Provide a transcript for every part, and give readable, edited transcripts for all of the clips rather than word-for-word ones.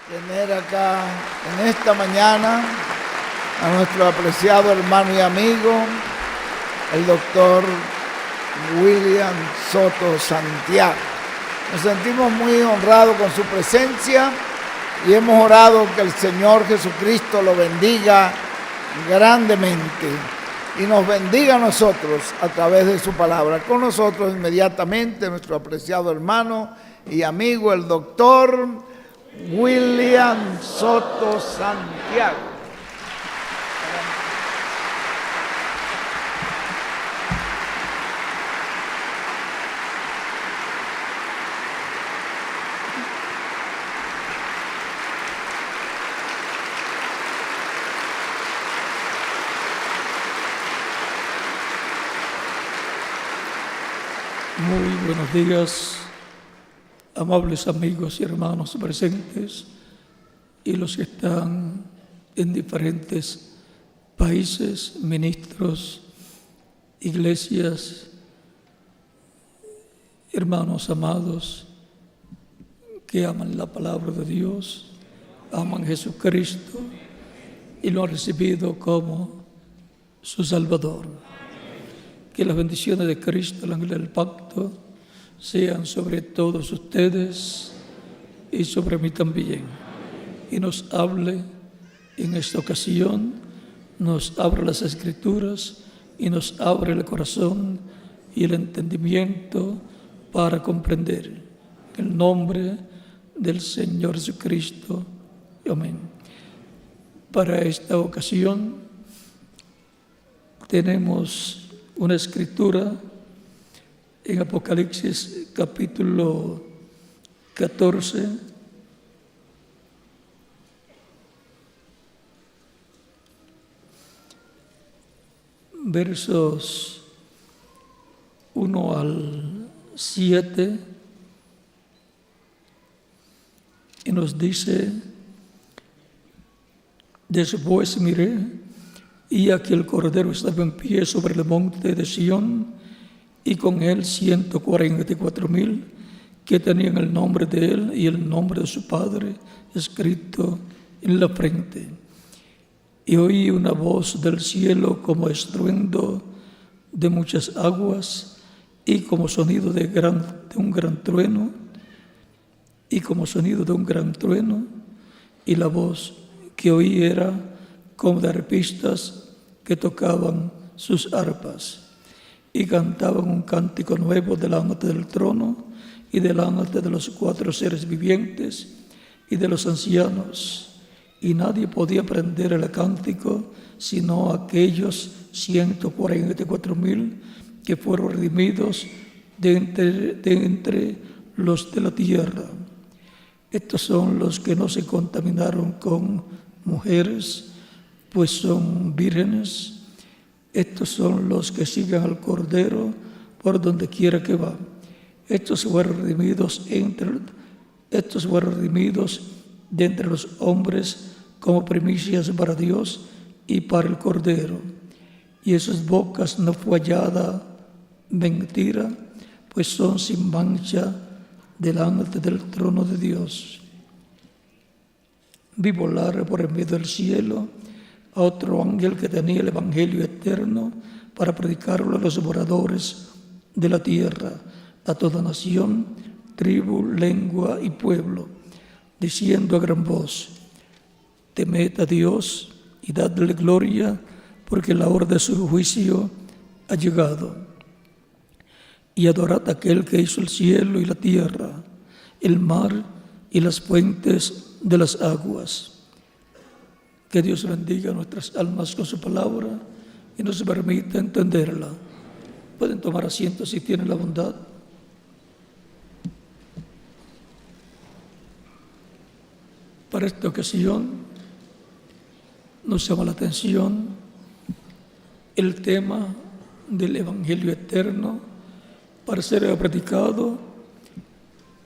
tener acá en esta mañana a nuestro apreciado hermano y amigo, el doctor William Soto Santiago. Nos sentimos muy honrados con su presencia y hemos orado que el Señor Jesucristo lo bendiga grandemente y nos bendiga a nosotros a través de su palabra. Con nosotros inmediatamente nuestro apreciado hermano y amigo, el doctor William Soto Santiago. Muy buenos días, amables amigos y hermanos presentes y los que están en diferentes países, ministros, iglesias, hermanos amados que aman la palabra de Dios, aman a Jesucristo y lo han recibido como su Salvador. Que las bendiciones de Cristo, el ángel del pacto, sean sobre todos ustedes y sobre mí también. Y nos hable en esta ocasión, nos abre las Escrituras y nos abre el corazón y el entendimiento para comprender. En el nombre del Señor Jesucristo. Amén. Para esta ocasión tenemos una escritura en Apocalipsis capítulo 14, versos 1 al 7, y nos dice: después miré, y aquí el Cordero estaba en pie sobre el monte de Sión, y con él 144,000 que tenían el nombre de él y el nombre de su Padre escrito en la frente. Y oí una voz del cielo como estruendo de muchas aguas, y como sonido de un gran trueno, y la voz que oí era como de arpistas que tocaban sus arpas y cantaban un cántico nuevo delante del trono y delante de los 4 seres vivientes y de los ancianos, y nadie podía aprender el cántico sino aquellos 144,000 que fueron redimidos de entre los de la tierra. Estos son los que no se contaminaron con mujeres, pues son vírgenes. Estos son los que siguen al Cordero por donde quiera que va. Estos fueron redimidos de entre los hombres como primicias para Dios y para el Cordero. Y en sus bocas no fue hallada mentira, pues son sin mancha delante del trono de Dios. Vi volar por el medio del cielo a otro ángel que tenía el evangelio eterno para predicarlo a los moradores de la tierra, a toda nación, tribu, lengua y pueblo, diciendo a gran voz: temed a Dios y dadle gloria, porque la hora de su juicio ha llegado. Y adorad a aquel que hizo el cielo y la tierra, el mar y las fuentes de las aguas. Que Dios bendiga nuestras almas con su palabra y nos permita entenderla. Pueden tomar asiento si tienen la bondad. Para esta ocasión nos llama la atención el tema del Evangelio eterno para ser predicado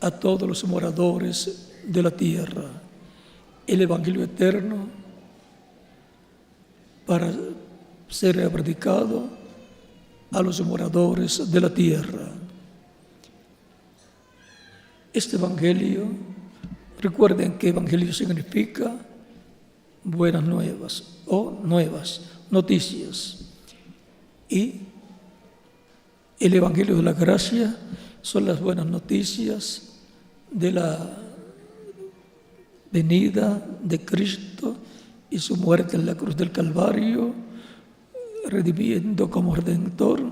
a todos los moradores de la tierra. El Evangelio eterno para ser predicado a los moradores de la tierra. Este Evangelio Recuerden que evangelio significa buenas nuevas o nuevas noticias. Y el evangelio de la gracia son las buenas noticias de la venida de Cristo y su muerte en la cruz del Calvario, redimiendo como redentor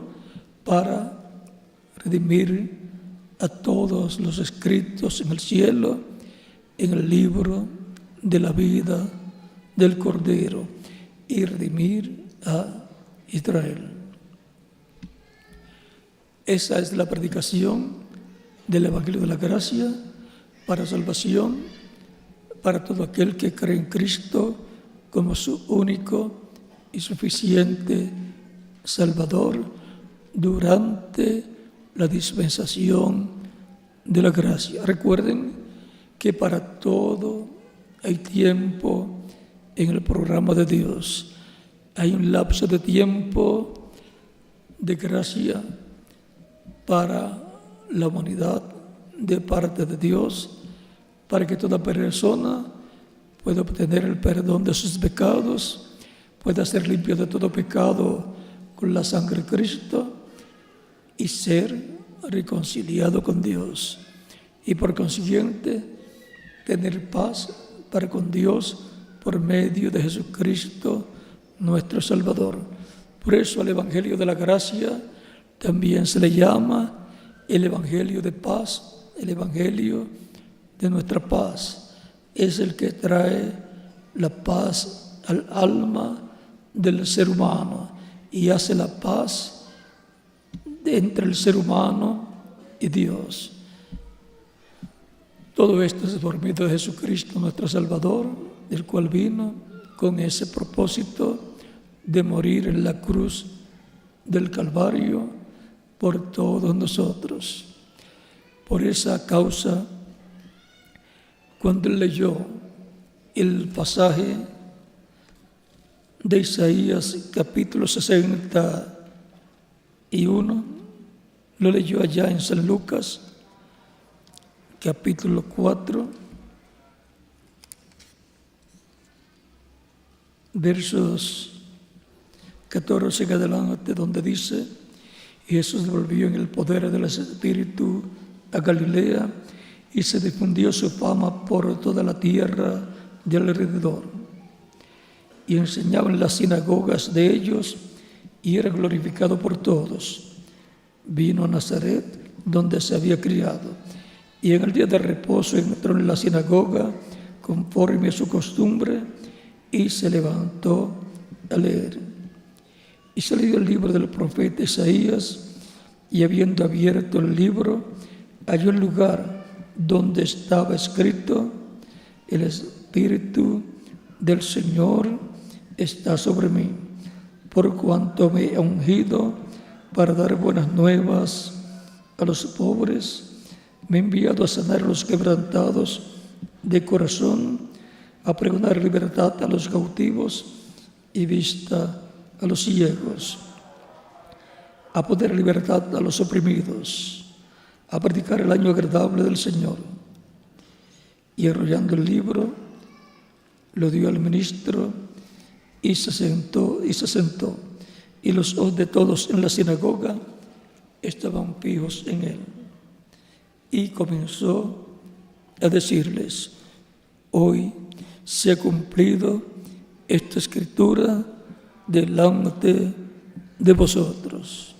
para redimir a todos los escritos en el cielo, en el libro de la vida del Cordero, y redimir a Israel. Esa es la predicación del Evangelio de la Gracia para salvación, para todo aquel que cree en Cristo como su único y suficiente Salvador durante la dispensación de la gracia. Recuerden que para todo hay tiempo en el programa de Dios. Hay un lapso de tiempo de gracia para la humanidad de parte de Dios, para que toda persona pueda obtener el perdón de sus pecados, pueda ser limpio de todo pecado con la sangre de Cristo y ser reconciliado con Dios. Y por consiguiente, tener paz para con Dios por medio de Jesucristo, nuestro Salvador. Por eso al Evangelio de la Gracia también se le llama el Evangelio de paz, el Evangelio de nuestra paz. Es el que trae la paz al alma del ser humano y hace la paz entre el ser humano y Dios. Todo esto es por medio de Jesucristo, nuestro Salvador, el cual vino con ese propósito de morir en la cruz del Calvario por todos nosotros. Por esa causa, cuando él leyó el pasaje de Isaías capítulo 61, lo leyó allá en San Lucas capítulo 4, versos 14 en adelante, donde dice: Jesús volvió en el poder del Espíritu a Galilea y se difundió su fama por toda la tierra de alrededor. Y enseñaba en las sinagogas de ellos y era glorificado por todos. Vino a Nazaret, donde se había criado, y en el día de reposo entró en la sinagoga conforme a su costumbre y se levantó a leer. Y se leyó el libro del profeta Isaías, y habiendo abierto el libro, halló el lugar donde estaba escrito: el Espíritu del Señor está sobre mí, por cuanto me ha ungido para dar buenas nuevas a los pobres, me ha enviado a sanar a los quebrantados de corazón, a pregonar libertad a los cautivos y vista a los ciegos, a poner libertad a los oprimidos, a predicar el año agradable del Señor. Y enrollando el libro, lo dio al ministro y se sentó. Y los ojos de todos en la sinagoga estaban fijos en él. Y comenzó a decirles: hoy se ha cumplido esta escritura delante de vosotros.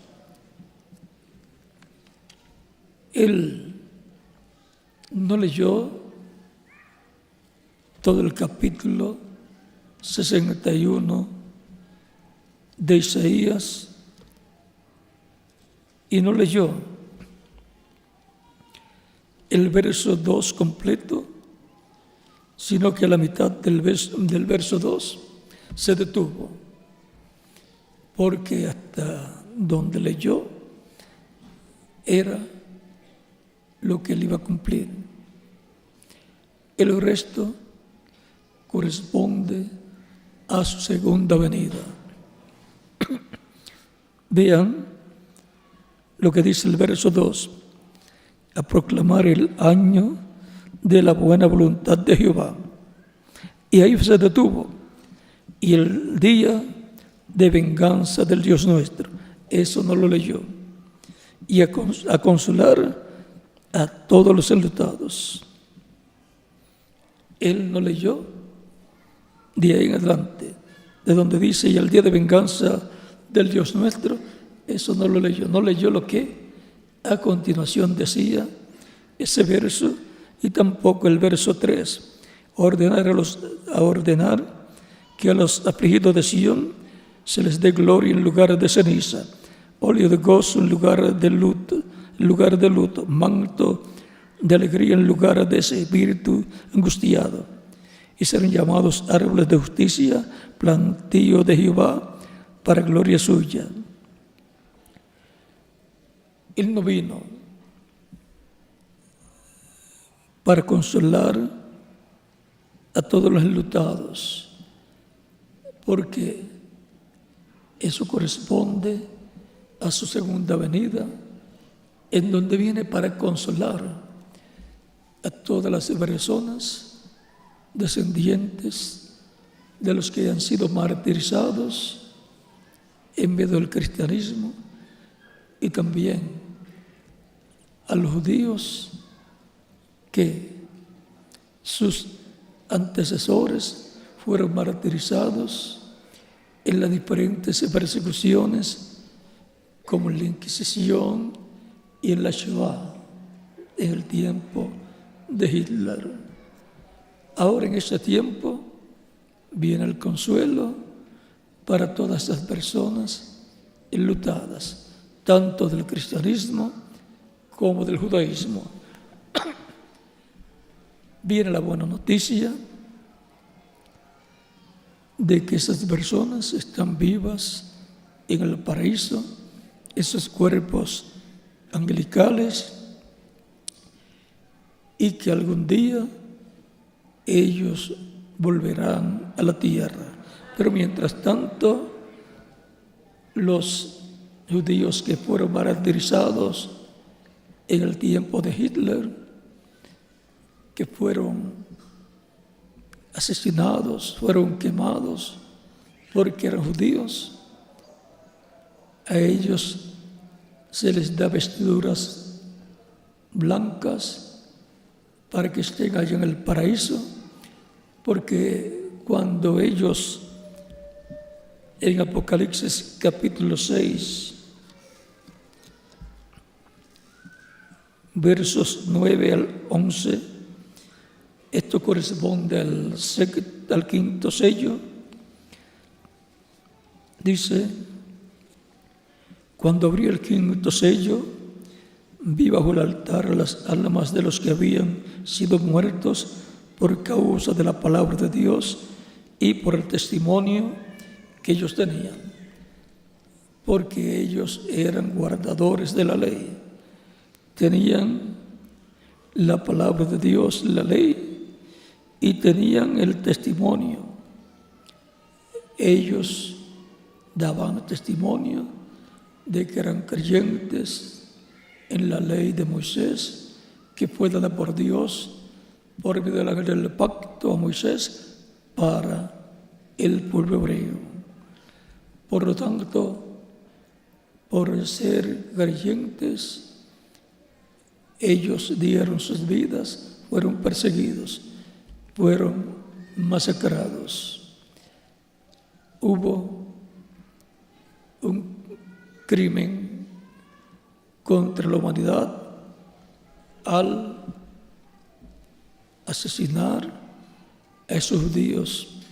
Él no leyó todo el capítulo 61 de Isaías y no leyó el verso 2 completo, sino que a la mitad del verso 2 se detuvo, porque hasta donde leyó era lo que él iba a cumplir. El resto corresponde a su segunda venida. Vean lo que dice el verso 2: a proclamar el año de la buena voluntad de Jehová. Y ahí se detuvo. Y el día de venganza del Dios nuestro, eso no lo leyó. Y a consolar a todos los enlutados. Él no leyó de ahí en adelante, de donde dice, y el día de venganza del Dios nuestro, eso no lo leyó. No leyó lo que a continuación decía ese verso, y tampoco el verso 3, a ordenar que a los afligidos de Sión se les dé gloria en lugar de ceniza, óleo de gozo en lugar de luto, manto de alegría en lugar de ese espíritu angustiado, y serán llamados árboles de justicia, plantío de Jehová, para gloria suya. Él no vino para consolar a todos los enlutados, porque eso corresponde a su segunda venida, en donde viene para consolar a todas las personas descendientes de los que han sido martirizados en medio del cristianismo, y también a los judíos que sus antecesores fueron martirizados en las diferentes persecuciones, como en la Inquisición y en la Shoah, en el tiempo de Hitler. Ahora, en este tiempo, viene el consuelo para todas las personas enlutadas, tanto del cristianismo como del judaísmo. Viene la buena noticia de que esas personas están vivas en el paraíso, esos cuerpos angelicales, y que algún día ellos volverán a la tierra. Pero mientras tanto, los judíos que fueron martirizados en el tiempo de Hitler, que fueron asesinados, fueron quemados porque eran judíos, a ellos se les da vestiduras blancas para que estén allá en el paraíso, porque cuando ellos, en Apocalipsis capítulo 6, versos 9 al 11, esto corresponde al quinto sello, dice: cuando abrió el quinto sello, vi bajo el altar las almas de los que habían sido muertos por causa de la palabra de Dios y por el testimonio que ellos tenían, porque ellos eran guardadores de la ley, tenían la palabra de Dios, la ley, y tenían el testimonio. Ellos daban testimonio de que eran creyentes en la ley de Moisés, que fue dada por Dios por medio del pacto a Moisés para el pueblo hebreo. Por lo tanto, por ser creyentes, ellos dieron sus vidas, fueron perseguidos, fueron masacrados. Hubo un crimen contra la humanidad al asesinar a esos judíos,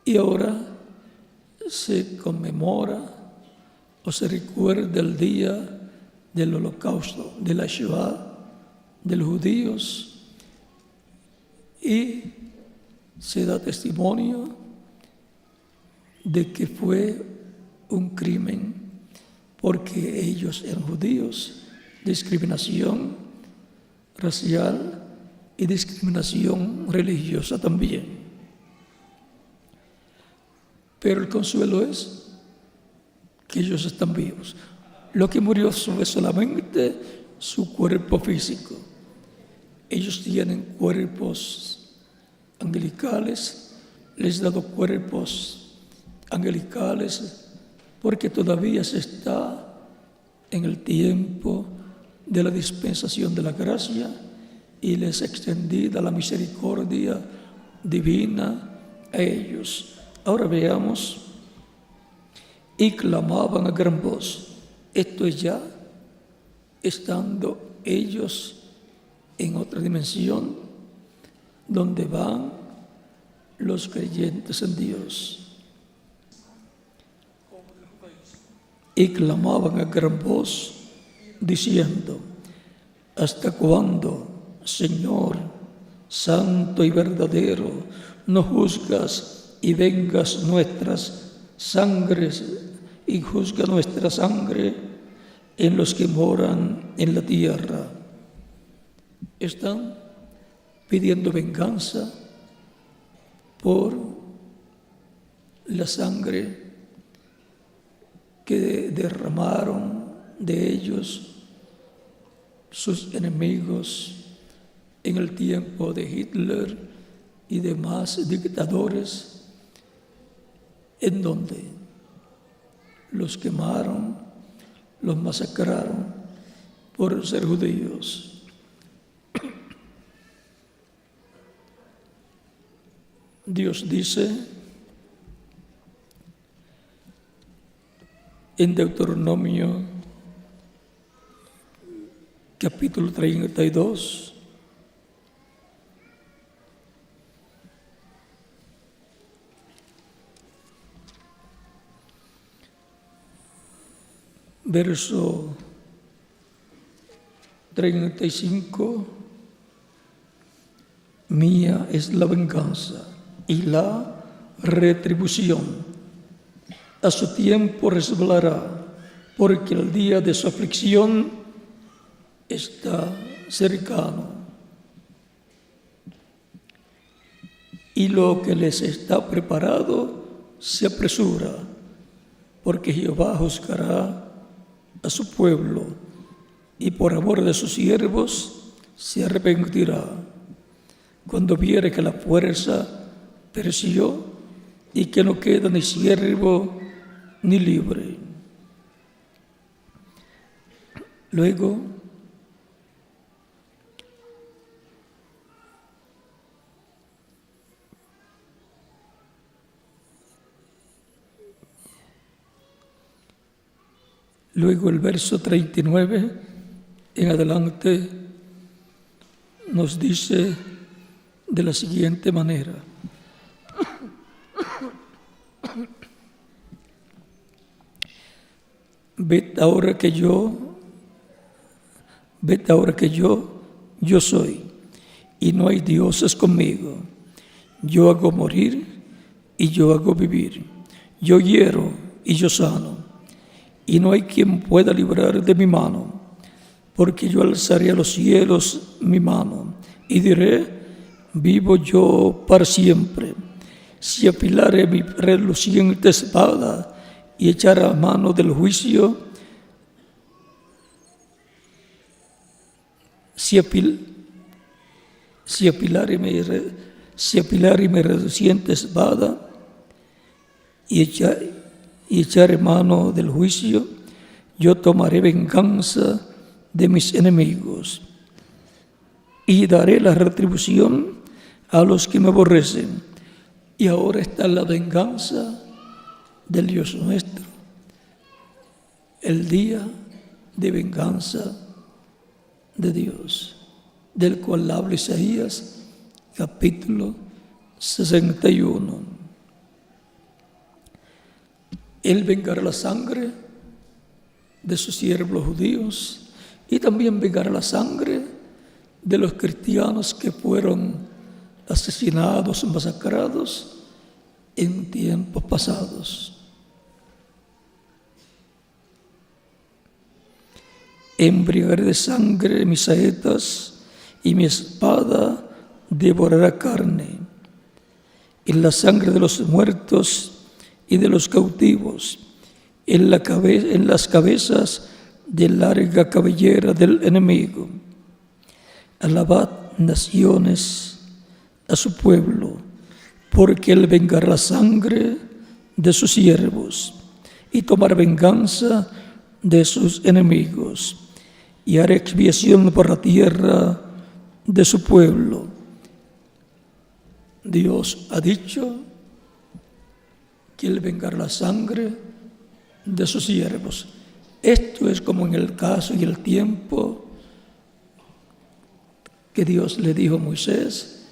y ahora se conmemora o se recuerda el día del holocausto, de la Shoah de los judíos, y se da testimonio de que fue un crimen porque ellos eran judíos, discriminación racial y discriminación religiosa también. Pero el consuelo es que ellos están vivos. Lo que murió fue solamente su cuerpo físico, Ellos tienen cuerpos angelicales, les he dado cuerpos angelicales porque todavía se está en el tiempo de la dispensación de la gracia y les extendida la misericordia divina a ellos. Ahora veamos, y clamaban a gran voz. Esto es ya estando ellos en otra dimensión donde van los creyentes en Dios. Y clamaban a gran voz diciendo: ¿hasta cuándo, Señor, santo y verdadero, no juzgas y vengas nuestras sangres y juzga nuestra sangre en los que moran en la tierra? Están pidiendo venganza por la sangre que derramaron de ellos sus enemigos en el tiempo de Hitler y demás dictadores, en donde los quemaron, los masacraron por ser judíos. Dios dice en Deuteronomio capítulo 32, verso 35, mía es la venganza y la retribución. A su tiempo resbalará, porque el día de su aflicción está cercano. Y lo que les está preparado se apresura, porque Jehová juzgará a su pueblo y por amor de sus siervos se arrepentirá. Cuando viere que la fuerza pereció y que no queda ni siervo ni libre. Luego, el verso 39 en adelante nos dice de la siguiente manera: Ved ahora que yo soy, y no hay dioses conmigo. Yo hago morir y yo hago vivir. Yo hiero y yo sano, y no hay quien pueda librar de mi mano. Porque yo alzaré a los cielos mi mano y diré: vivo yo para siempre. Si afilare mi reluciente espada y echar a mano del juicio, si afilare mi reluciente espada y echar mano del juicio, yo tomaré venganza de mis enemigos y daré la retribución a los que me aborrecen. Y ahora está la venganza del Dios nuestro, el día de venganza de Dios, del cual habla Isaías capítulo 61. Él vengará la sangre de sus siervos judíos y también vengará la sangre de los cristianos que fueron asesinados, masacrados en tiempos pasados. Embriagaré de sangre mis saetas y mi espada devorará carne, y la sangre de los muertos y de los cautivos, en las cabezas de larga cabellera del enemigo. Alabad naciones a su pueblo, porque él vengará la sangre de sus siervos y tomará venganza de sus enemigos, y hará expiación por la tierra de su pueblo. Dios ha dicho que él vengará la sangre de sus siervos. Esto es como en el caso y el tiempo que Dios le dijo a Moisés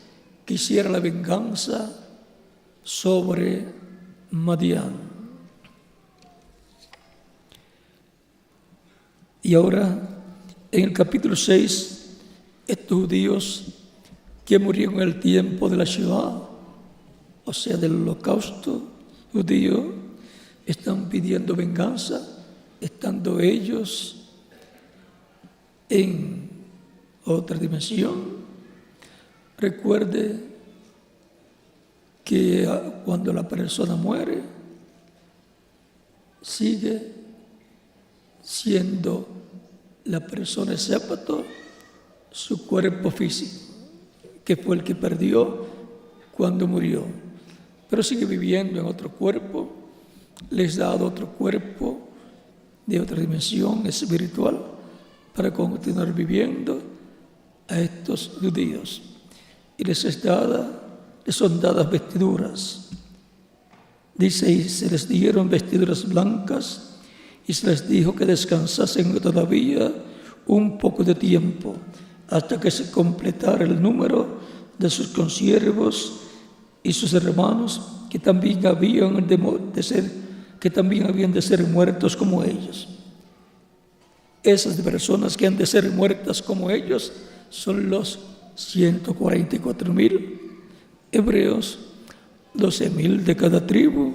que hiciera la venganza sobre Madián. Y ahora, en el capítulo 6, estos judíos que murieron en el tiempo de la Shoah, o sea, del holocausto judío, están pidiendo venganza, estando ellos en otra dimensión. Recuerde que cuando la persona muere, sigue siendo la persona excepto su cuerpo físico, que fue el que perdió cuando murió, pero sigue viviendo en otro cuerpo. Les ha dado otro cuerpo de otra dimensión espiritual para continuar viviendo a estos judíos, y les son dadas vestiduras. Dice, y se les dieron vestiduras blancas, y se les dijo que descansasen todavía un poco de tiempo, hasta que se completara el número de sus consiervos y sus hermanos, que también habían de ser muertos como ellos. Esas personas que han de ser muertas como ellos son los 144,000 hebreos, 12,000 de cada tribu,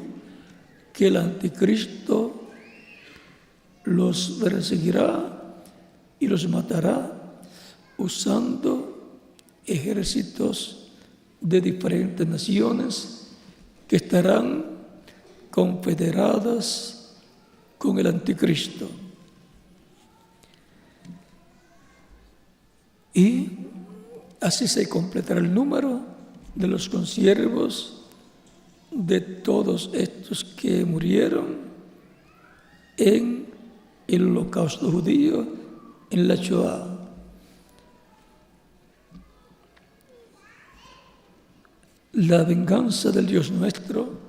que el anticristo los perseguirá y los matará usando ejércitos de diferentes naciones que estarán confederadas con el anticristo. Y así se completará el número de los consiervos de todos estos que murieron en el holocausto judío, en la Shoah. La venganza del Dios nuestro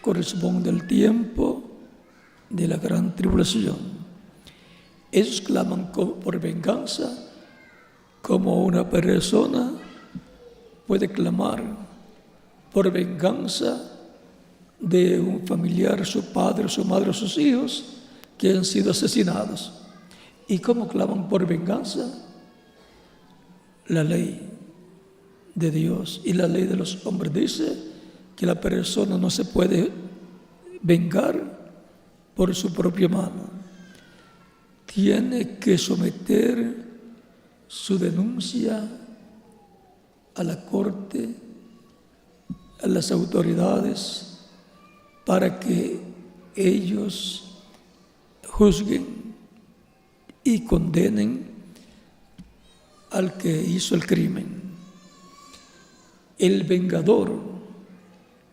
corresponde al tiempo de la gran tribulación. Ellos claman por venganza como una persona puede clamar por venganza de un familiar, su padre, su madre, sus hijos que han sido asesinados. ¿Y cómo claman por venganza? La ley de Dios y la ley de los hombres dice que la persona no se puede vengar por su propia mano. Tiene que someter su denuncia a la corte, a las autoridades, para que ellos juzguen y condenen al que hizo el crimen. El vengador,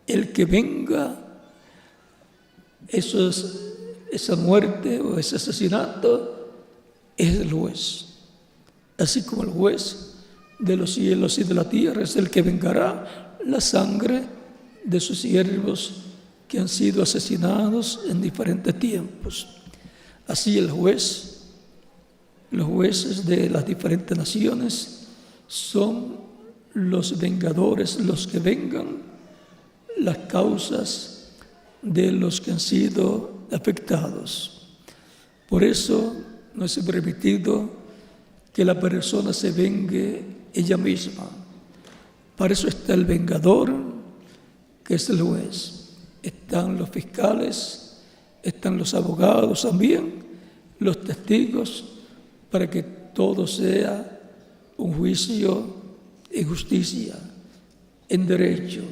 el que venga esa muerte o ese asesinato, es el juez. Así como el juez de los cielos y de la tierra es el que vengará la sangre de sus siervos que han sido asesinados en diferentes tiempos. Así los jueces de las diferentes naciones son los vengadores, los que vengan las causas de los que han sido afectados. Por eso no es permitido que la persona se vengue ella misma. Para eso está el vengador, que es el juez. Están los fiscales, están los abogados también, los testigos, para que todo sea un juicio en justicia, en derecho,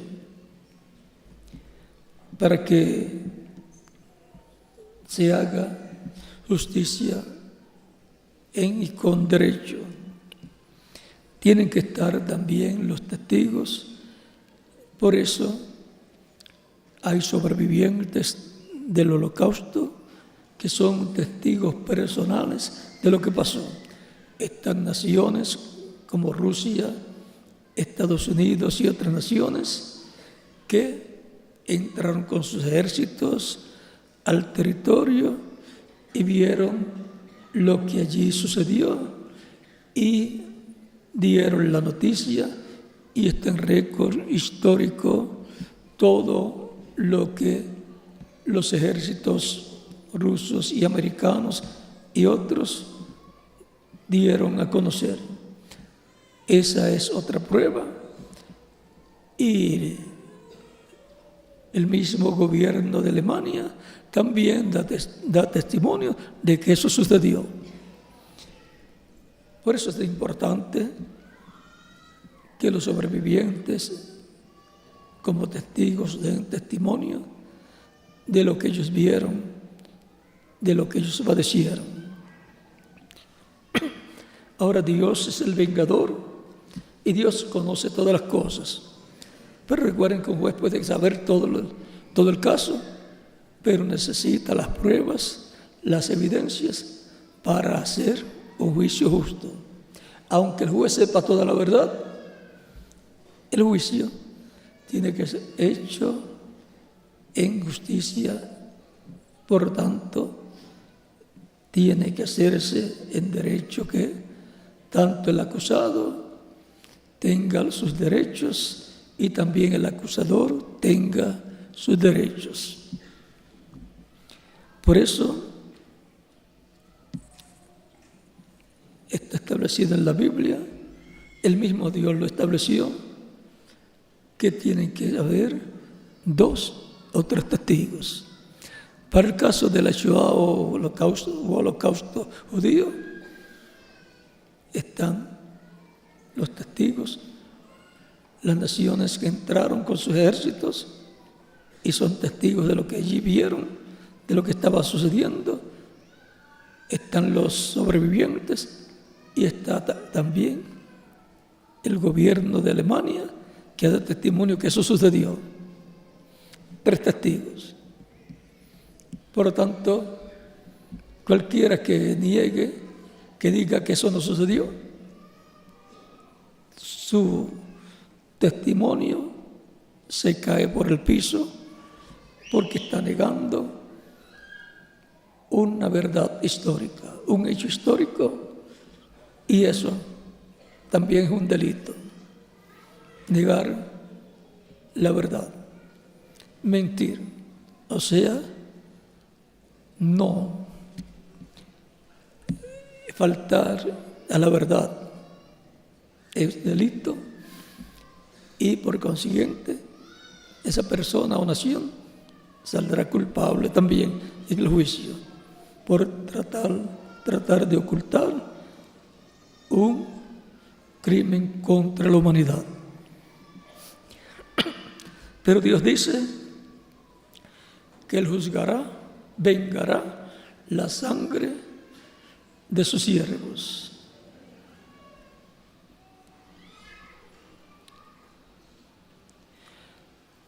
para que se haga justicia en y con derecho. tienen que estar también los testigos. Por eso hay sobrevivientes del Holocausto que son testigos personales de lo que pasó. Están naciones como Rusia, Estados Unidos y otras naciones que entraron con sus ejércitos al territorio y vieron lo que allí sucedió y dieron la noticia, y está en récord histórico todo lo que los ejércitos rusos y americanos y otros dieron a conocer. Esa es otra prueba, y el mismo gobierno de Alemania también da testimonio de que eso sucedió. Por eso es importante que los sobrevivientes, como testigos, den testimonio de lo que ellos vieron, de lo que ellos padecieron. Ahora Dios es el vengador y Dios conoce todas las cosas. Pero recuerden que un juez puede saber todo el caso, pero necesita las pruebas, las evidencias para hacer un juicio justo. Aunque el juez sepa toda la verdad, el juicio tiene que ser hecho en justicia. Por tanto, tiene que hacerse en derecho, que tanto el acusado tenga sus derechos y también el acusador tenga sus derechos. Por eso está establecido en la Biblia, el mismo Dios lo estableció, que tienen que haber 2 o 3 testigos. Para el caso de la Shoah o holocausto judío, están los testigos, las naciones que entraron con sus ejércitos y son testigos de lo que allí vieron, de lo que estaba sucediendo. Están los sobrevivientes y está también el gobierno de Alemania, que da testimonio que eso sucedió. 3 testigos. Por lo tanto, cualquiera que niegue, que diga que eso no sucedió, su testimonio se cae por el piso, porque está negando una verdad histórica, un hecho histórico, y eso también es un delito. Negar la verdad, mentir, o sea, no faltar a la verdad es delito, y por consiguiente esa persona o nación saldrá culpable también en el juicio por tratar de ocultar un crimen contra la humanidad. Pero Dios dice que Él vengará la sangre de sus siervos.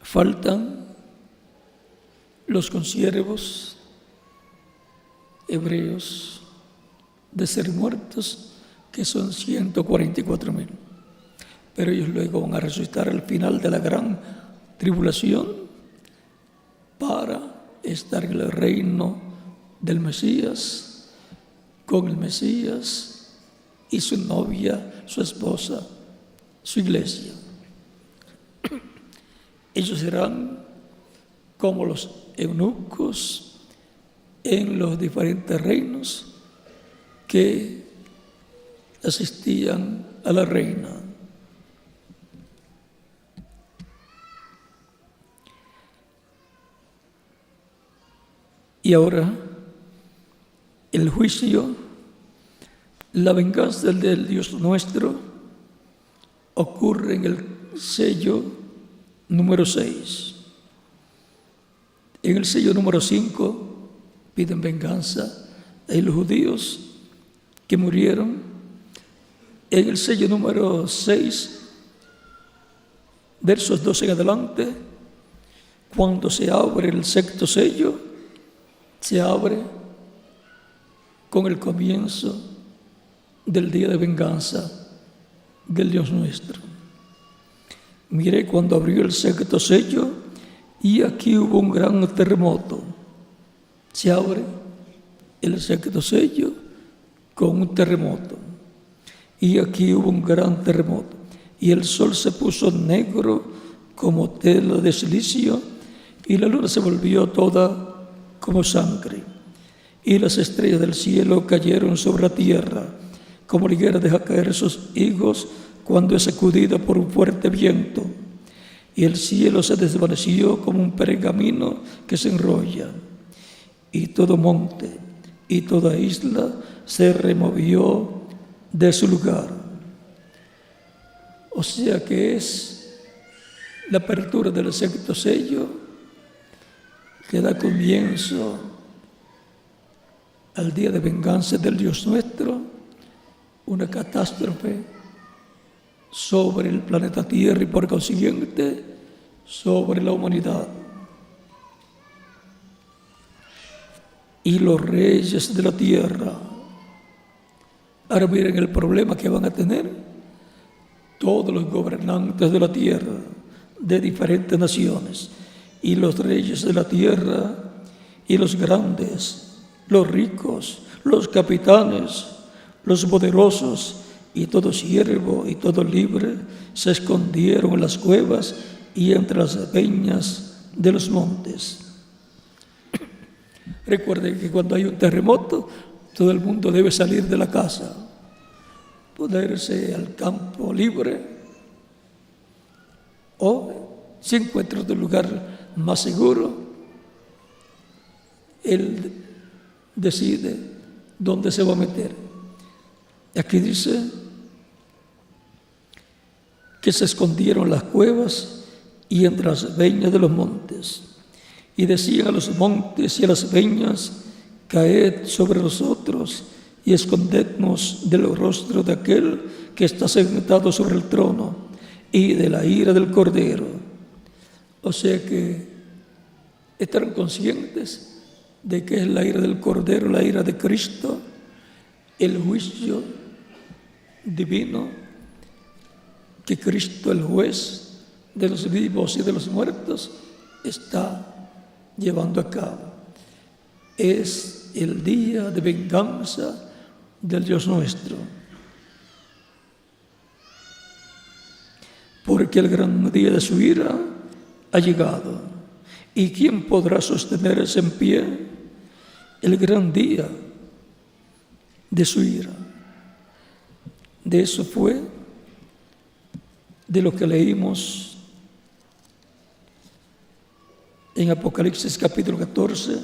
Faltan los consiervos hebreos de ser muertos, que son 144,000. Pero ellos luego van a resucitar al final de la gran tribulación para estar en el reino del Mesías, con el Mesías y su novia, su esposa, su iglesia. Ellos serán como los eunucos en los diferentes reinos que asistían a la reina. Y ahora el juicio, la venganza del Dios nuestro ocurre en el sello número 6. En el sello número 5 piden venganza a los judíos que murieron En el sello número 6, versos 12 en adelante, cuando se abre el sexto sello, se abre con el comienzo del día de venganza del Dios nuestro. Miré cuando abrió el sexto sello y aquí hubo un gran terremoto. Se abre el sexto sello con un terremoto. Y aquí hubo un gran terremoto. Y el sol se puso negro como tela de silicio y la luna se volvió toda como sangre. Y las estrellas del cielo cayeron sobre la tierra, como la higuera deja caer sus higos cuando es sacudida por un fuerte viento. Y el cielo se desvaneció como un pergamino que se enrolla. Y todo monte y toda isla se removió de su lugar. O sea que es la apertura del sexto sello que da comienzo al día de venganza del Dios nuestro, una catástrofe sobre el planeta Tierra y por consiguiente sobre la humanidad. Y los reyes de la tierra, ahora miren el problema que van a tener todos los gobernantes de la tierra, de diferentes naciones, y los reyes de la tierra, y los grandes, los ricos, los capitanes, los poderosos, y todo siervo y todo libre se escondieron en las cuevas y entre las peñas de los montes. Recuerden que cuando hay un terremoto, todo el mundo debe salir de la casa, ponerse al campo libre, o si encuentra otro lugar más seguro, él decide dónde se va a meter. Aquí dice que se escondieron en las cuevas y entre las peñas de los montes. Y decían a los montes y a las peñas: caed sobre nosotros y escondednos del rostro de aquel que está sentado sobre el trono y de la ira del Cordero. O sea que estarán conscientes de que es la ira del Cordero, la ira de Cristo, el juicio divino que Cristo, el juez de los vivos y de los muertos, está llevando a cabo. Es el día de venganza del Dios nuestro. Porque el gran día de su ira ha llegado. ¿Y quién podrá sostenerse en pie? El gran día de su ira. De eso fue de lo que leímos en Apocalipsis capítulo 14,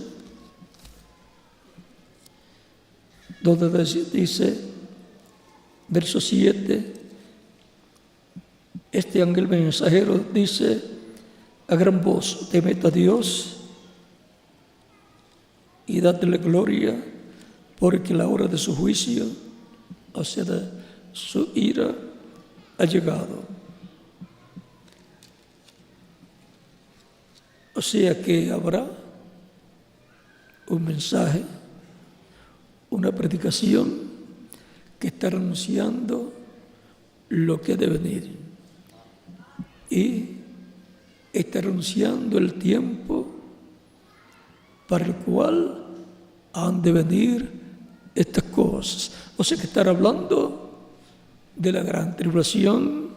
donde dice, verso 7, este ángel mensajero dice a gran voz: temed a Dios y dadle gloria, porque la hora de su juicio, o sea, de su ira, ha llegado. O sea que habrá un mensaje, una predicación que está anunciando lo que ha de venir. Y está anunciando el tiempo para el cual han de venir estas cosas. O sea que estar hablando de la gran tribulación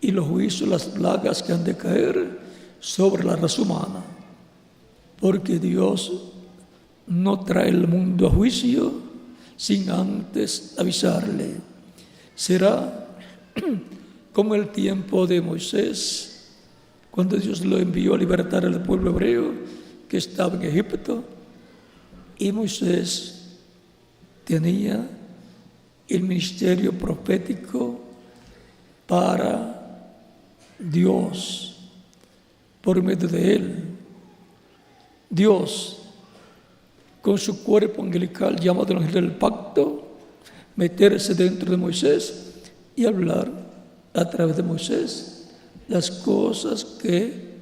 y los juicios, las plagas que han de caer sobre la raza humana, porque Dios no trae el mundo a juicio sin antes avisarle. Será como el tiempo de Moisés, cuando Dios lo envió a libertar al pueblo hebreo que estaba en Egipto, y Moisés tenía el ministerio profético para Dios. Por medio de él, Dios, con su cuerpo angelical llamado el ángel del pacto, meterse dentro de Moisés y hablar a través de Moisés las cosas que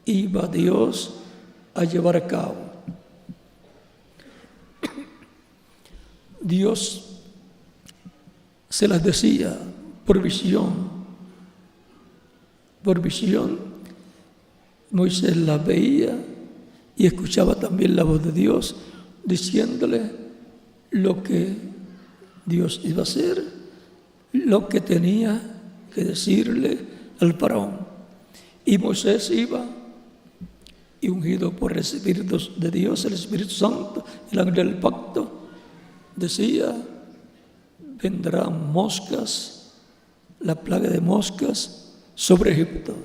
iba Dios a llevar a cabo. Dios se las decía por visión. Por visión, Moisés las veía y escuchaba también la voz de Dios diciéndole lo que Dios iba a hacer, lo que tenía que decirle al faraón. Y Moisés iba y ungido por el Espíritu de Dios, el Espíritu Santo, el ángel del pacto, decía: vendrán moscas, la plaga de moscas sobre Egipto.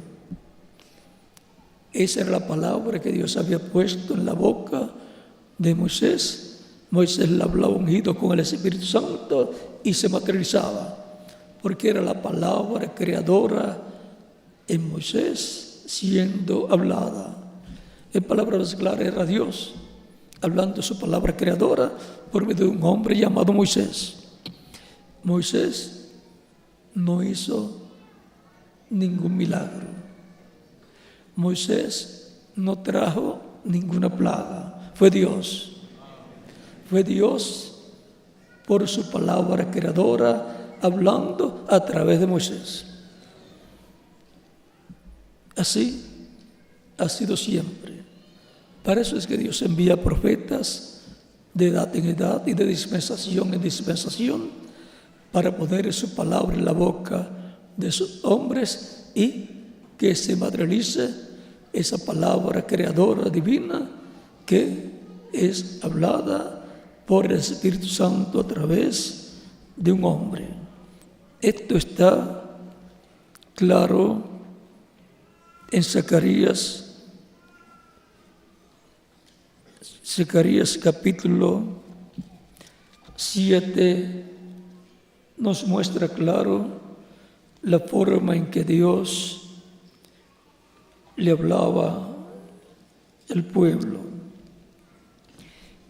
Esa era la palabra que Dios había puesto en la boca de Moisés. Moisés la hablaba ungido con el Espíritu Santo y se materializaba, porque era la palabra creadora en Moisés siendo hablada. En palabras claras era Dios hablando su palabra creadora por medio de un hombre llamado Moisés. Moisés no hizo ningún milagro. Moisés no trajo ninguna plaga. Fue Dios. Fue Dios por su palabra creadora hablando a través de Moisés. Así ha sido siempre. Para eso es que Dios envía profetas de edad en edad y de dispensación en dispensación para poner su palabra en la boca de sus hombres y que se materialice esa palabra creadora divina que es hablada por el Espíritu Santo a través de un hombre. Esto está claro en Zacarías capítulo 7 nos muestra claro la forma en que Dios le hablaba al pueblo.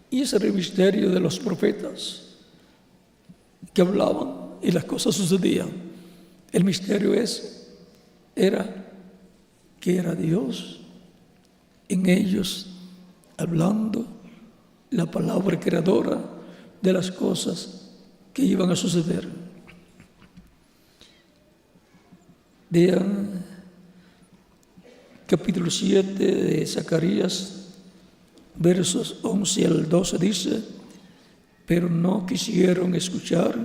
Y ese era el misterio de los profetas que hablaban y las cosas sucedían. El misterio era que era Dios en ellos hablando la palabra creadora de las cosas que iban a suceder. Vean capítulo 7 de Zacarías, versos 11 al 12, dice: pero no quisieron escuchar,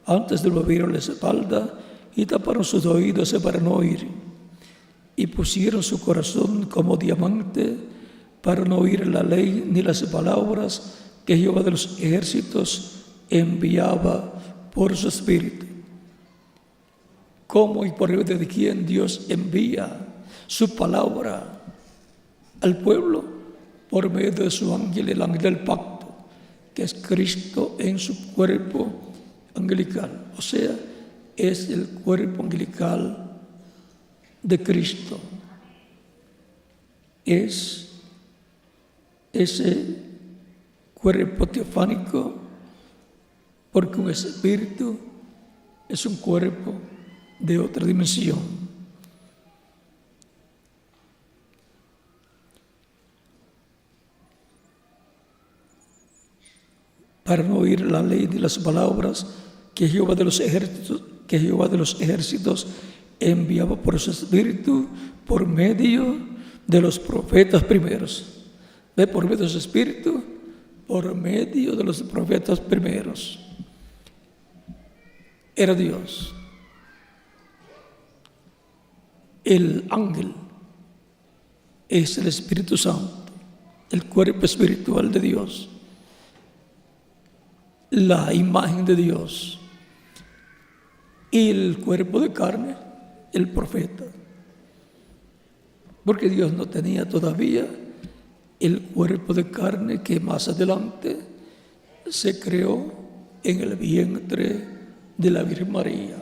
antes de volvieron la espalda y taparon sus oídos para no oír, y pusieron su corazón como diamante para no oír la ley ni las palabras que Jehová de los ejércitos enviaba por su espíritu. ¿Cómo y por medio de quién Dios envía su palabra al pueblo? Por medio de su ángel, el ángel del pacto, que es Cristo en su cuerpo angelical. O sea, es el cuerpo angelical de Cristo. Es ese cuerpo teofánico, porque un espíritu es un cuerpo de otra dimensión. Para no oír la ley de las palabras que Jehová de los ejércitos enviaba por su espíritu por medio de los profetas primeros. ¿Ve? Por medio de su espíritu, por medio de los profetas primeros. Era Dios. El ángel es el Espíritu Santo, el cuerpo espiritual de Dios, la imagen de Dios, y el cuerpo de carne, el profeta. Porque Dios no tenía todavía el cuerpo de carne que más adelante se creó en el vientre de la Virgen María.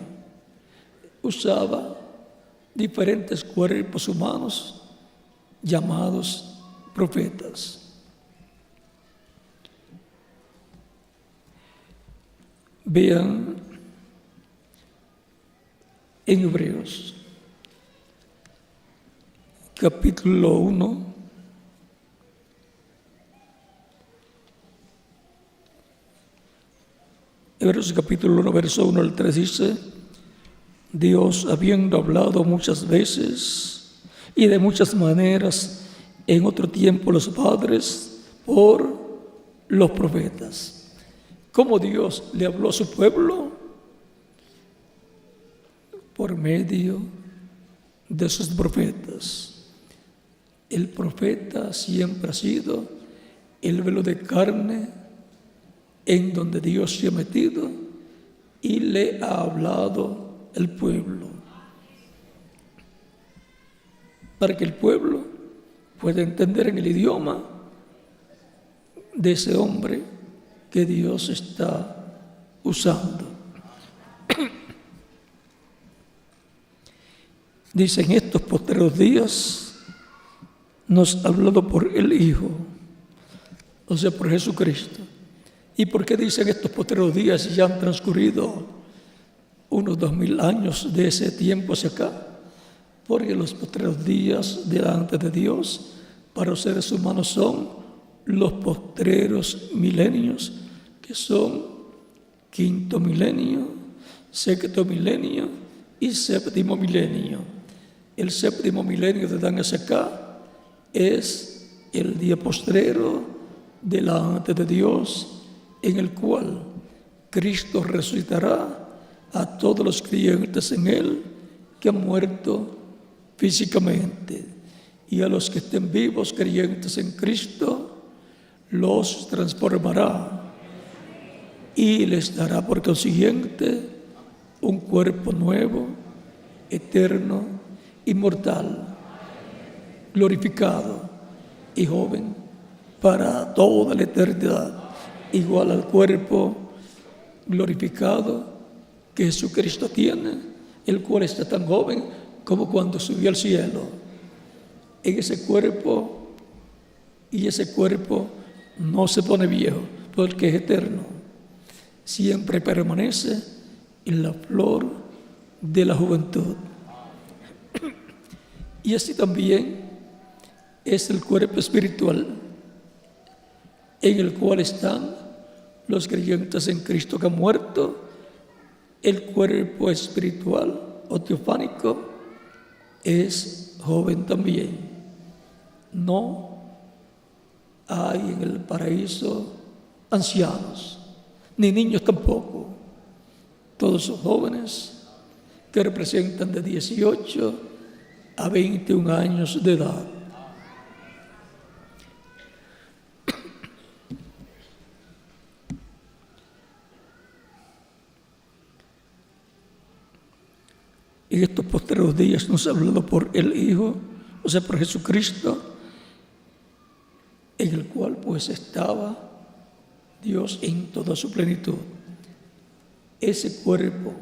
Usaba diferentes cuerpos humanos llamados profetas. Vean en Hebreos, capítulo 1, Hebreos capítulo 1, verso 1 al 3 dice: Dios, habiendo hablado muchas veces y de muchas maneras en otro tiempo los padres por los profetas. ¿Cómo Dios le habló a su pueblo? Por medio de sus profetas. El profeta siempre ha sido el velo de carne en donde Dios se ha metido y le ha hablado al pueblo, para que el pueblo pueda entender en el idioma de ese hombre que Dios está usando. Dice: en estos postreros días nos ha hablado por el Hijo, o sea, por Jesucristo. ¿Y por qué dicen estos postreros días si ya han transcurrido unos 2000 años de ese tiempo hacia acá? Porque los postreros días delante de Dios para los seres humanos son los postreros milenios, que son quinto milenio, sexto milenio y séptimo milenio. El séptimo milenio de Dan hacia acá es el día postrero delante de Dios, en el cual Cristo resucitará a todos los creyentes en Él que han muerto físicamente, y a los que estén vivos creyentes en Cristo los transformará y les dará por consiguiente un cuerpo nuevo, eterno, inmortal, glorificado y joven para toda la eternidad, igual al cuerpo glorificado que Jesucristo tiene, el cual está tan joven como cuando subió al cielo. En ese cuerpo, y ese cuerpo no se pone viejo porque es eterno, siempre permanece en la flor de la juventud. Y así también es el cuerpo espiritual, en el cual están los creyentes en Cristo que han muerto. El cuerpo espiritual o teofánico es joven también. No hay en el paraíso ancianos, ni niños tampoco. Todos son jóvenes que representan de 18 a 21 años de edad. En estos postreros días nos ha hablado por el Hijo, o sea, por Jesucristo, en el cual pues estaba Dios en toda su plenitud. Ese cuerpo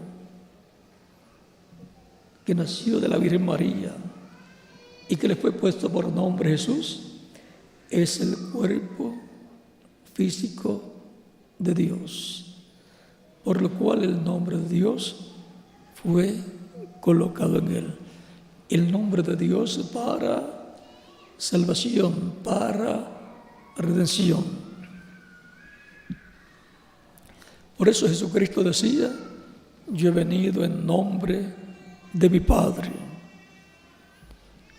que nació de la Virgen María y que le fue puesto por nombre Jesús, es el cuerpo físico de Dios, por lo cual el nombre de Dios fue colocado en él. El nombre de Dios para salvación, para redención. Por eso Jesucristo decía: yo he venido en nombre de mi Padre.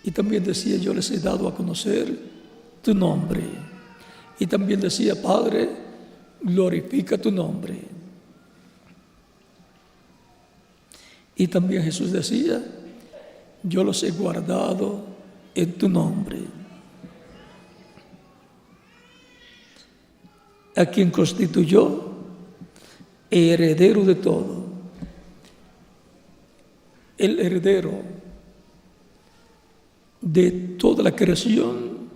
Y también decía: yo les he dado a conocer tu nombre. Y también decía: Padre, glorifica tu nombre. Y también Jesús decía: yo los he guardado en tu nombre. A quien constituyó heredero de todo. El heredero de toda la creación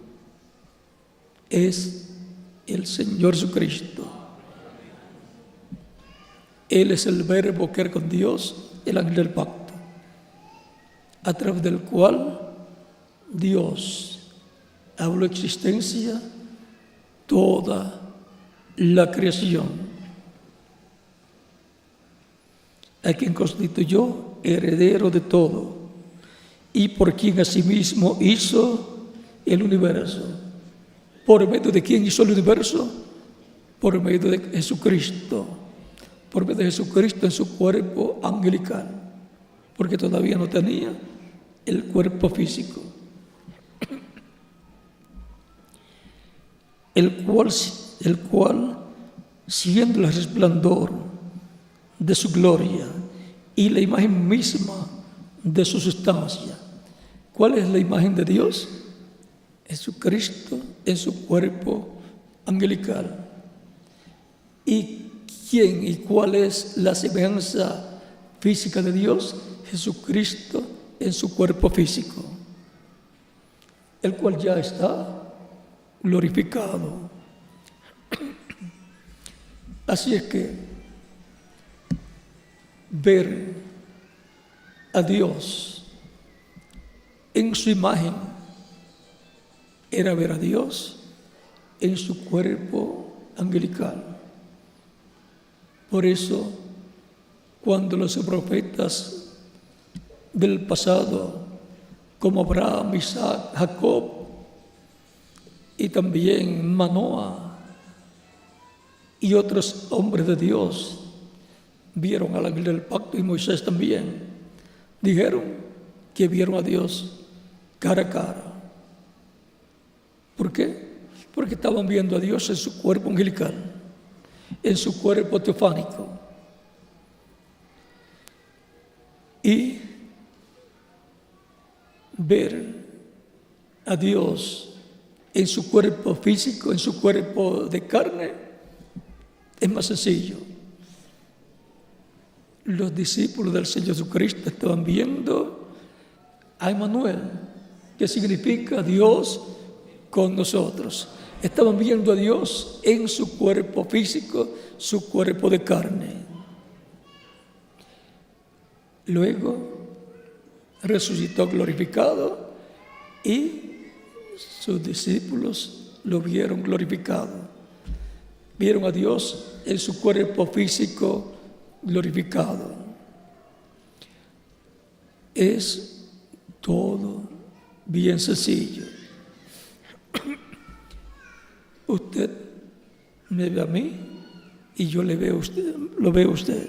es el Señor Jesucristo. Él es el verbo que era con Dios, el ángel del pacto, a través del cual Dios habló existencia toda la creación, a quien constituyó heredero de todo, y por quien asimismo hizo el universo. ¿Por medio de quién hizo el universo? Por medio de Jesucristo. Por medio de Jesucristo en su cuerpo angelical, porque todavía no tenía el cuerpo físico, el cual siendo el resplandor de su gloria y la imagen misma de su sustancia. ¿Cuál es la imagen de Dios? Jesucristo en su cuerpo angelical. ¿Y quién y cuál es la semejanza física de Dios? Jesucristo en su cuerpo físico, el cual ya está glorificado. Así es que ver a Dios en su imagen era ver a Dios en su cuerpo angelical. Por eso, cuando los profetas del pasado, como Abraham, Isaac, Jacob y también Manoah y otros hombres de Dios, vieron al ángel del pacto, y Moisés también, dijeron que vieron a Dios cara a cara. ¿Por qué? Porque estaban viendo a Dios en su cuerpo angelical, en su cuerpo teofánico. Y ver a Dios en su cuerpo físico, en su cuerpo de carne, es más sencillo. Los discípulos del Señor Jesucristo estaban viendo a Emmanuel, que significa Dios con nosotros. Estaban viendo a Dios en su cuerpo físico, su cuerpo de carne. Luego resucitó glorificado y sus discípulos lo vieron glorificado. Vieron a Dios en su cuerpo físico glorificado. Es todo bien sencillo. Usted me ve a mí y yo le veo a usted, lo veo a usted.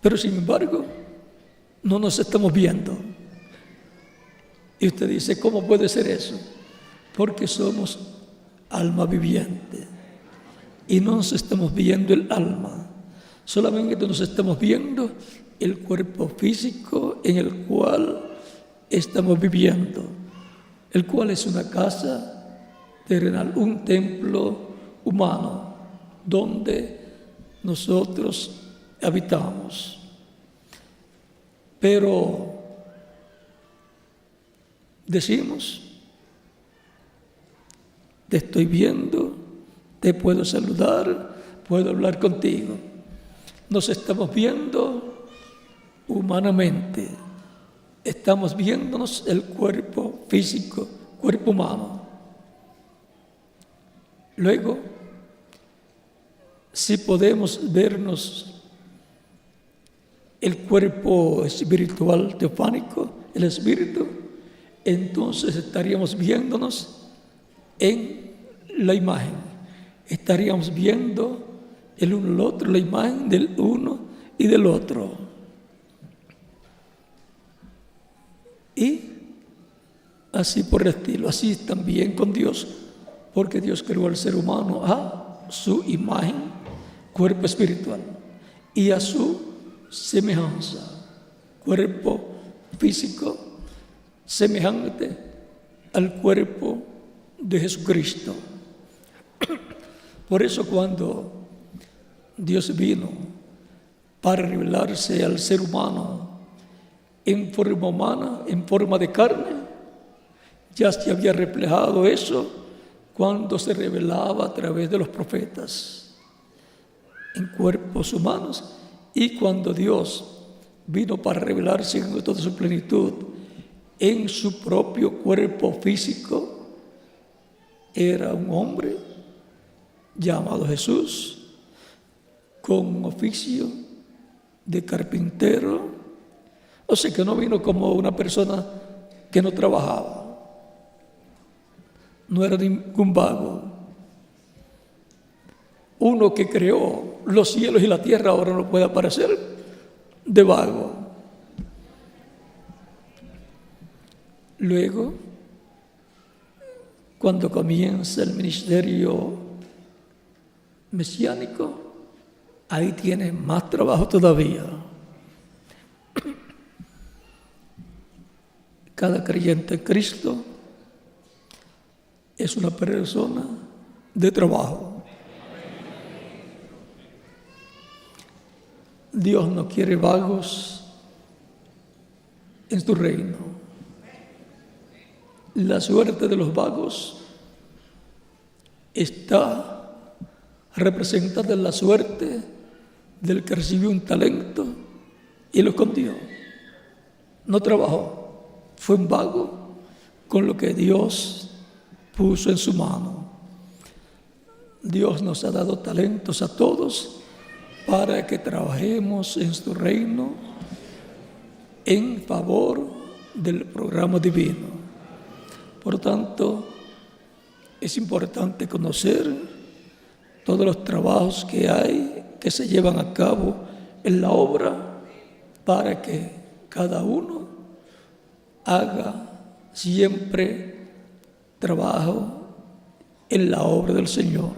Pero sin embargo, no nos estamos viendo. Y usted dice, ¿cómo puede ser eso? Porque somos alma viviente y no nos estamos viendo el alma. Solamente nos estamos viendo el cuerpo físico en el cual estamos viviendo, el cual es una casa terrenal, un templo humano donde nosotros habitamos. Pero decimos, te estoy viendo, te puedo saludar, puedo hablar contigo. Nos estamos viendo humanamente, estamos viéndonos el cuerpo físico, cuerpo humano. Luego, si podemos vernos el cuerpo espiritual teofánico, el espíritu, entonces estaríamos viéndonos en la imagen. Estaríamos viendo el uno al otro, la imagen del uno y del otro. Y así por el estilo, así también con Dios, porque Dios creó al ser humano a su imagen, cuerpo espiritual, y a su semejanza, cuerpo físico, semejante al cuerpo de Jesucristo. Por eso cuando Dios vino para revelarse al ser humano en forma humana, en forma de carne, ya se había reflejado eso cuando se revelaba a través de los profetas en cuerpos humanos, y cuando Dios vino para revelarse en toda su plenitud en su propio cuerpo físico, era un hombre llamado Jesús, con un oficio de carpintero, O sea que no vino como una persona que no trabajaba. No era ningún vago. Uno que creó los cielos y la tierra ahora no puede aparecer de vago. Luego, cuando comienza el ministerio mesiánico, ahí tiene más trabajo todavía. Cada creyente en Cristo es una persona de trabajo. Dios no quiere vagos en su reino. La suerte de los vagos está representada en la suerte del que recibió un talento y lo escondió. No trabajó. Fue un vago con lo que Dios puso en su mano. Dios nos ha dado talentos a todos para que trabajemos en su reino en favor del programa divino. Por tanto, es importante conocer todos los trabajos que hay, que se llevan a cabo en la obra, para que cada uno haga siempre trabajo en la obra del Señor.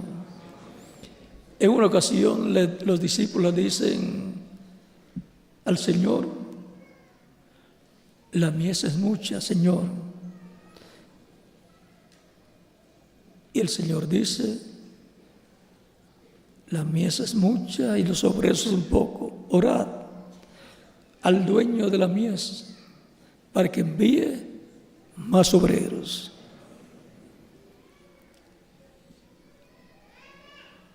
En una ocasión los discípulos dicen al Señor: la mies es mucha, Señor. Y el Señor dice: la mies es mucha y los obreros un poco. Orad al dueño de la mies para que envíe más obreros.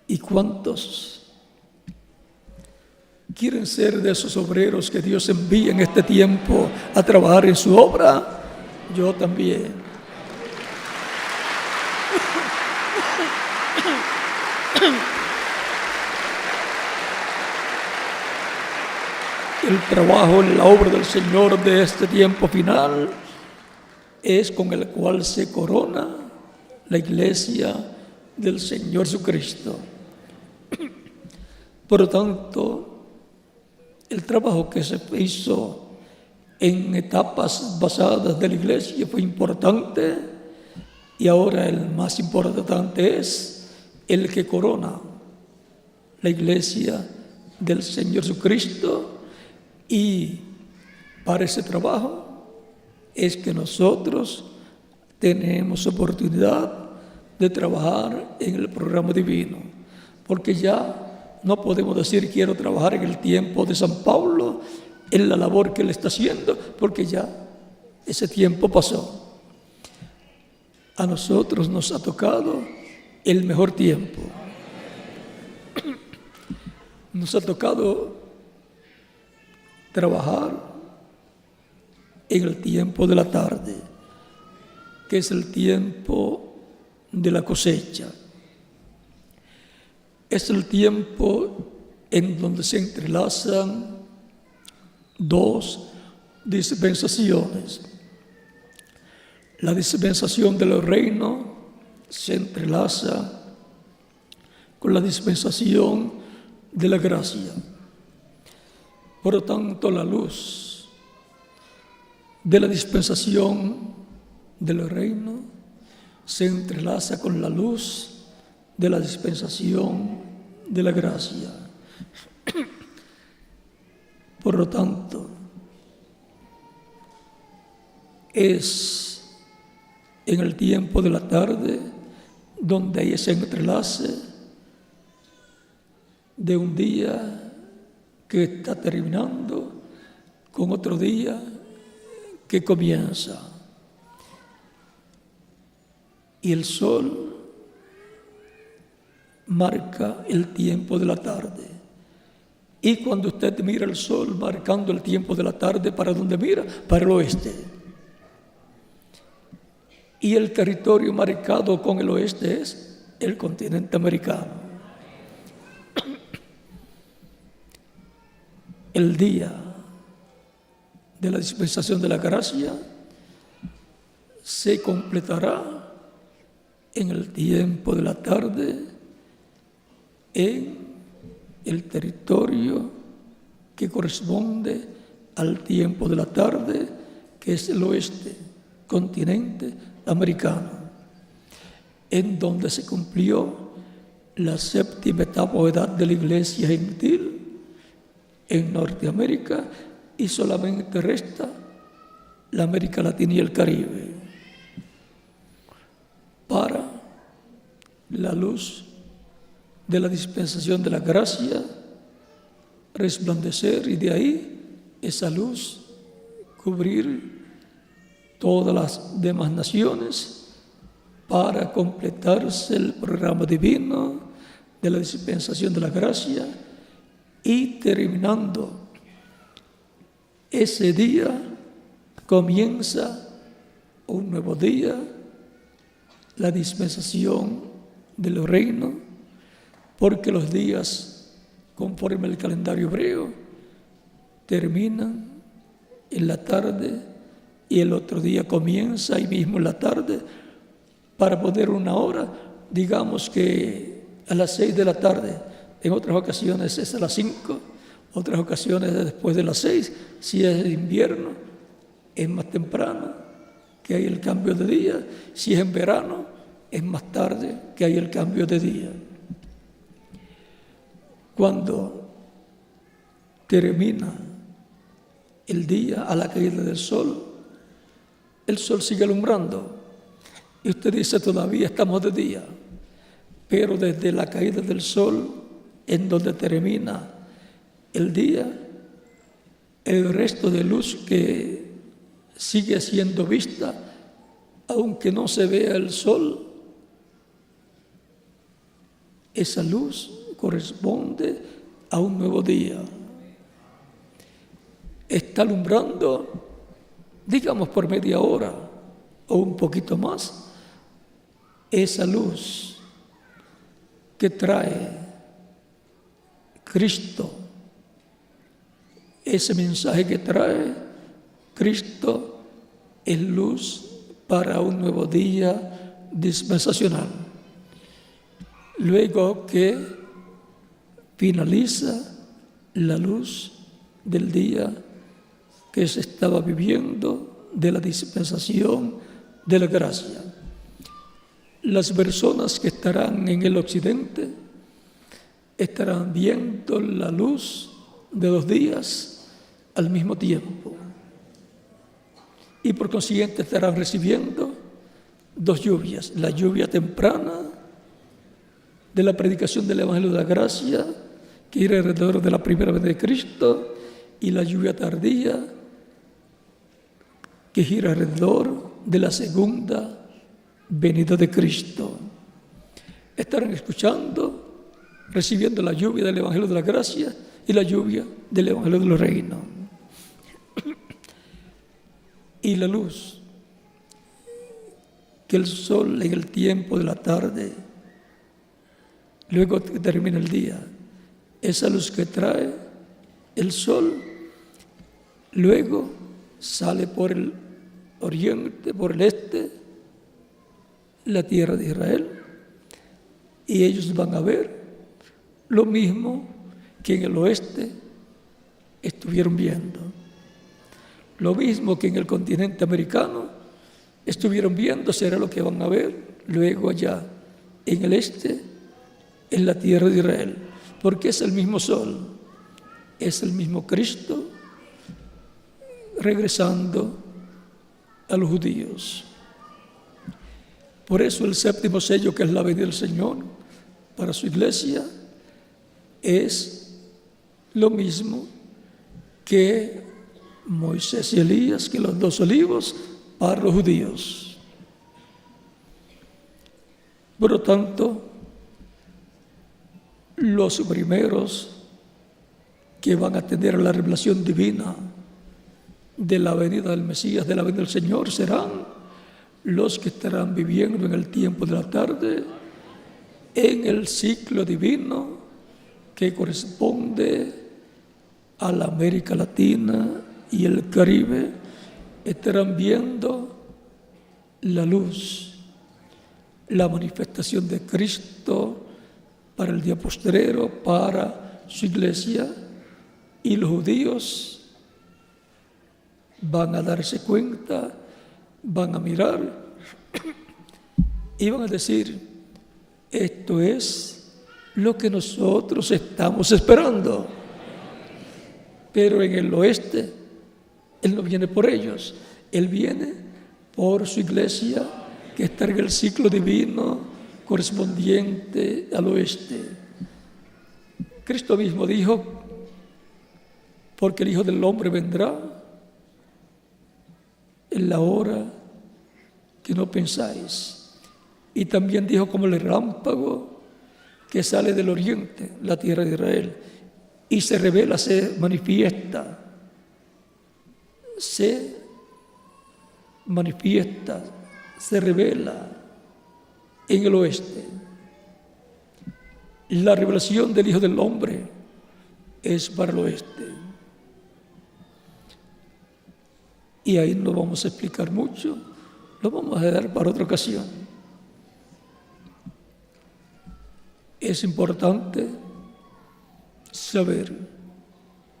¿Y cuántos quieren ser de esos obreros que Dios envía en este tiempo a trabajar en su obra? Yo también. El trabajo en la obra del Señor de este tiempo final es con el cual se corona la iglesia del Señor Jesucristo. Por lo tanto, el trabajo que se hizo en etapas pasadas de la iglesia fue importante, y ahora el más importante es el que corona la iglesia del Señor Jesucristo. Y para ese trabajo es que nosotros tenemos oportunidad de trabajar en el programa divino, porque ya no podemos decir quiero trabajar en el tiempo de San Pablo, en la labor que él está haciendo, porque ya ese tiempo pasó. A nosotros nos ha tocado el mejor tiempo. Nos ha tocado trabajar en el tiempo de la tarde, que es el tiempo de la cosecha. Es el tiempo en donde se entrelazan dos dispensaciones. La dispensación del reino se entrelaza con la dispensación de la gracia. Por lo tanto, la luz de la dispensación del reino se entrelaza con la luz de la dispensación de la gracia. Por lo tanto, es en el tiempo de la tarde donde hay ese entrelace de un día que está terminando con otro día que comienza. Y el sol marca el tiempo de la tarde. Y cuando usted mira el sol marcando el tiempo de la tarde, ¿para dónde mira? Para el oeste. Y el territorio marcado con el oeste es el continente americano. El día de la dispensación de la gracia se completará en el tiempo de la tarde en el territorio que corresponde al tiempo de la tarde, que es el oeste, continente americano, en donde se cumplió la séptima etapa o edad de la iglesia gentil en Norteamérica, y solamente resta la América Latina y el Caribe para la luz de la dispensación de la gracia resplandecer, y de ahí esa luz cubrir todas las demás naciones para completarse el programa divino de la dispensación de la gracia, y terminando ese día comienza un nuevo día, la dispensación del reino, porque los días, conforme al calendario hebreo, terminan en la tarde y el otro día comienza ahí mismo en la tarde, para poner una hora, digamos que a las 6 de la tarde, en otras ocasiones es a las 5, otras ocasiones es después de las 6, si es de invierno es más temprano que hay el cambio de día, si es en verano es más tarde que hay el cambio de día. Cuando termina el día a la caída del sol, el sol sigue alumbrando y usted dice todavía estamos de día, pero desde la caída del sol, en donde termina el día, el resto de luz que sigue siendo vista, aunque no se vea el sol, esa luz corresponde a un nuevo día. Está alumbrando, digamos por media hora o un poquito más, esa luz que trae Cristo, ese mensaje que trae Cristo es luz para un nuevo día dispensacional. Luego que finaliza la luz del día que se estaba viviendo de la dispensación de la gracia, las personas que estarán en el occidente estarán viendo la luz de 2 días al mismo tiempo, y por consiguiente estarán recibiendo 2 lluvias: la lluvia temprana de la predicación del Evangelio de la Gracia, que irá alrededor de la primera venida de Cristo, y la lluvia tardía, que gira alrededor de la segunda venida de Cristo. Estarán escuchando, recibiendo la lluvia del Evangelio de la Gracia y la lluvia del Evangelio del Reino. Y la luz que el sol en el tiempo de la tarde, luego que termina el día, esa luz que trae el sol, luego sale por el oriente, por el este, la tierra de Israel, y ellos van a ver lo mismo que en el oeste estuvieron viendo, lo mismo que en el continente americano estuvieron viendo, será lo que van a ver luego allá en el este, en la tierra de Israel, porque es el mismo sol, es el mismo Cristo regresando a los judíos. Por eso el séptimo sello, que es la venida del Señor para su iglesia, es lo mismo que Moisés y Elías, que los 2 olivos para los judíos. Por lo tanto, los primeros que van a tener la revelación divina de la venida del Mesías, de la venida del Señor, serán los que estarán viviendo en el tiempo de la tarde, en el ciclo divino que corresponde a la América Latina y el Caribe estarán viendo la luz, la manifestación de Cristo para el día postrero, para su iglesia, y los judíos van a darse cuenta, van a mirar y van a decir: esto es lo que nosotros estamos esperando. Pero en el oeste, Él no viene por ellos, Él viene por su iglesia, que está en el ciclo divino correspondiente al oeste. Cristo mismo dijo: porque el Hijo del Hombre vendrá en la hora que no pensáis. Y también dijo: como el relámpago que sale del oriente, la tierra de Israel, y se revela, se manifiesta, se revela en el oeste. La revelación del Hijo del Hombre es para el oeste. Y ahí no vamos a explicar mucho, lo vamos a dar para otra ocasión. Es importante saber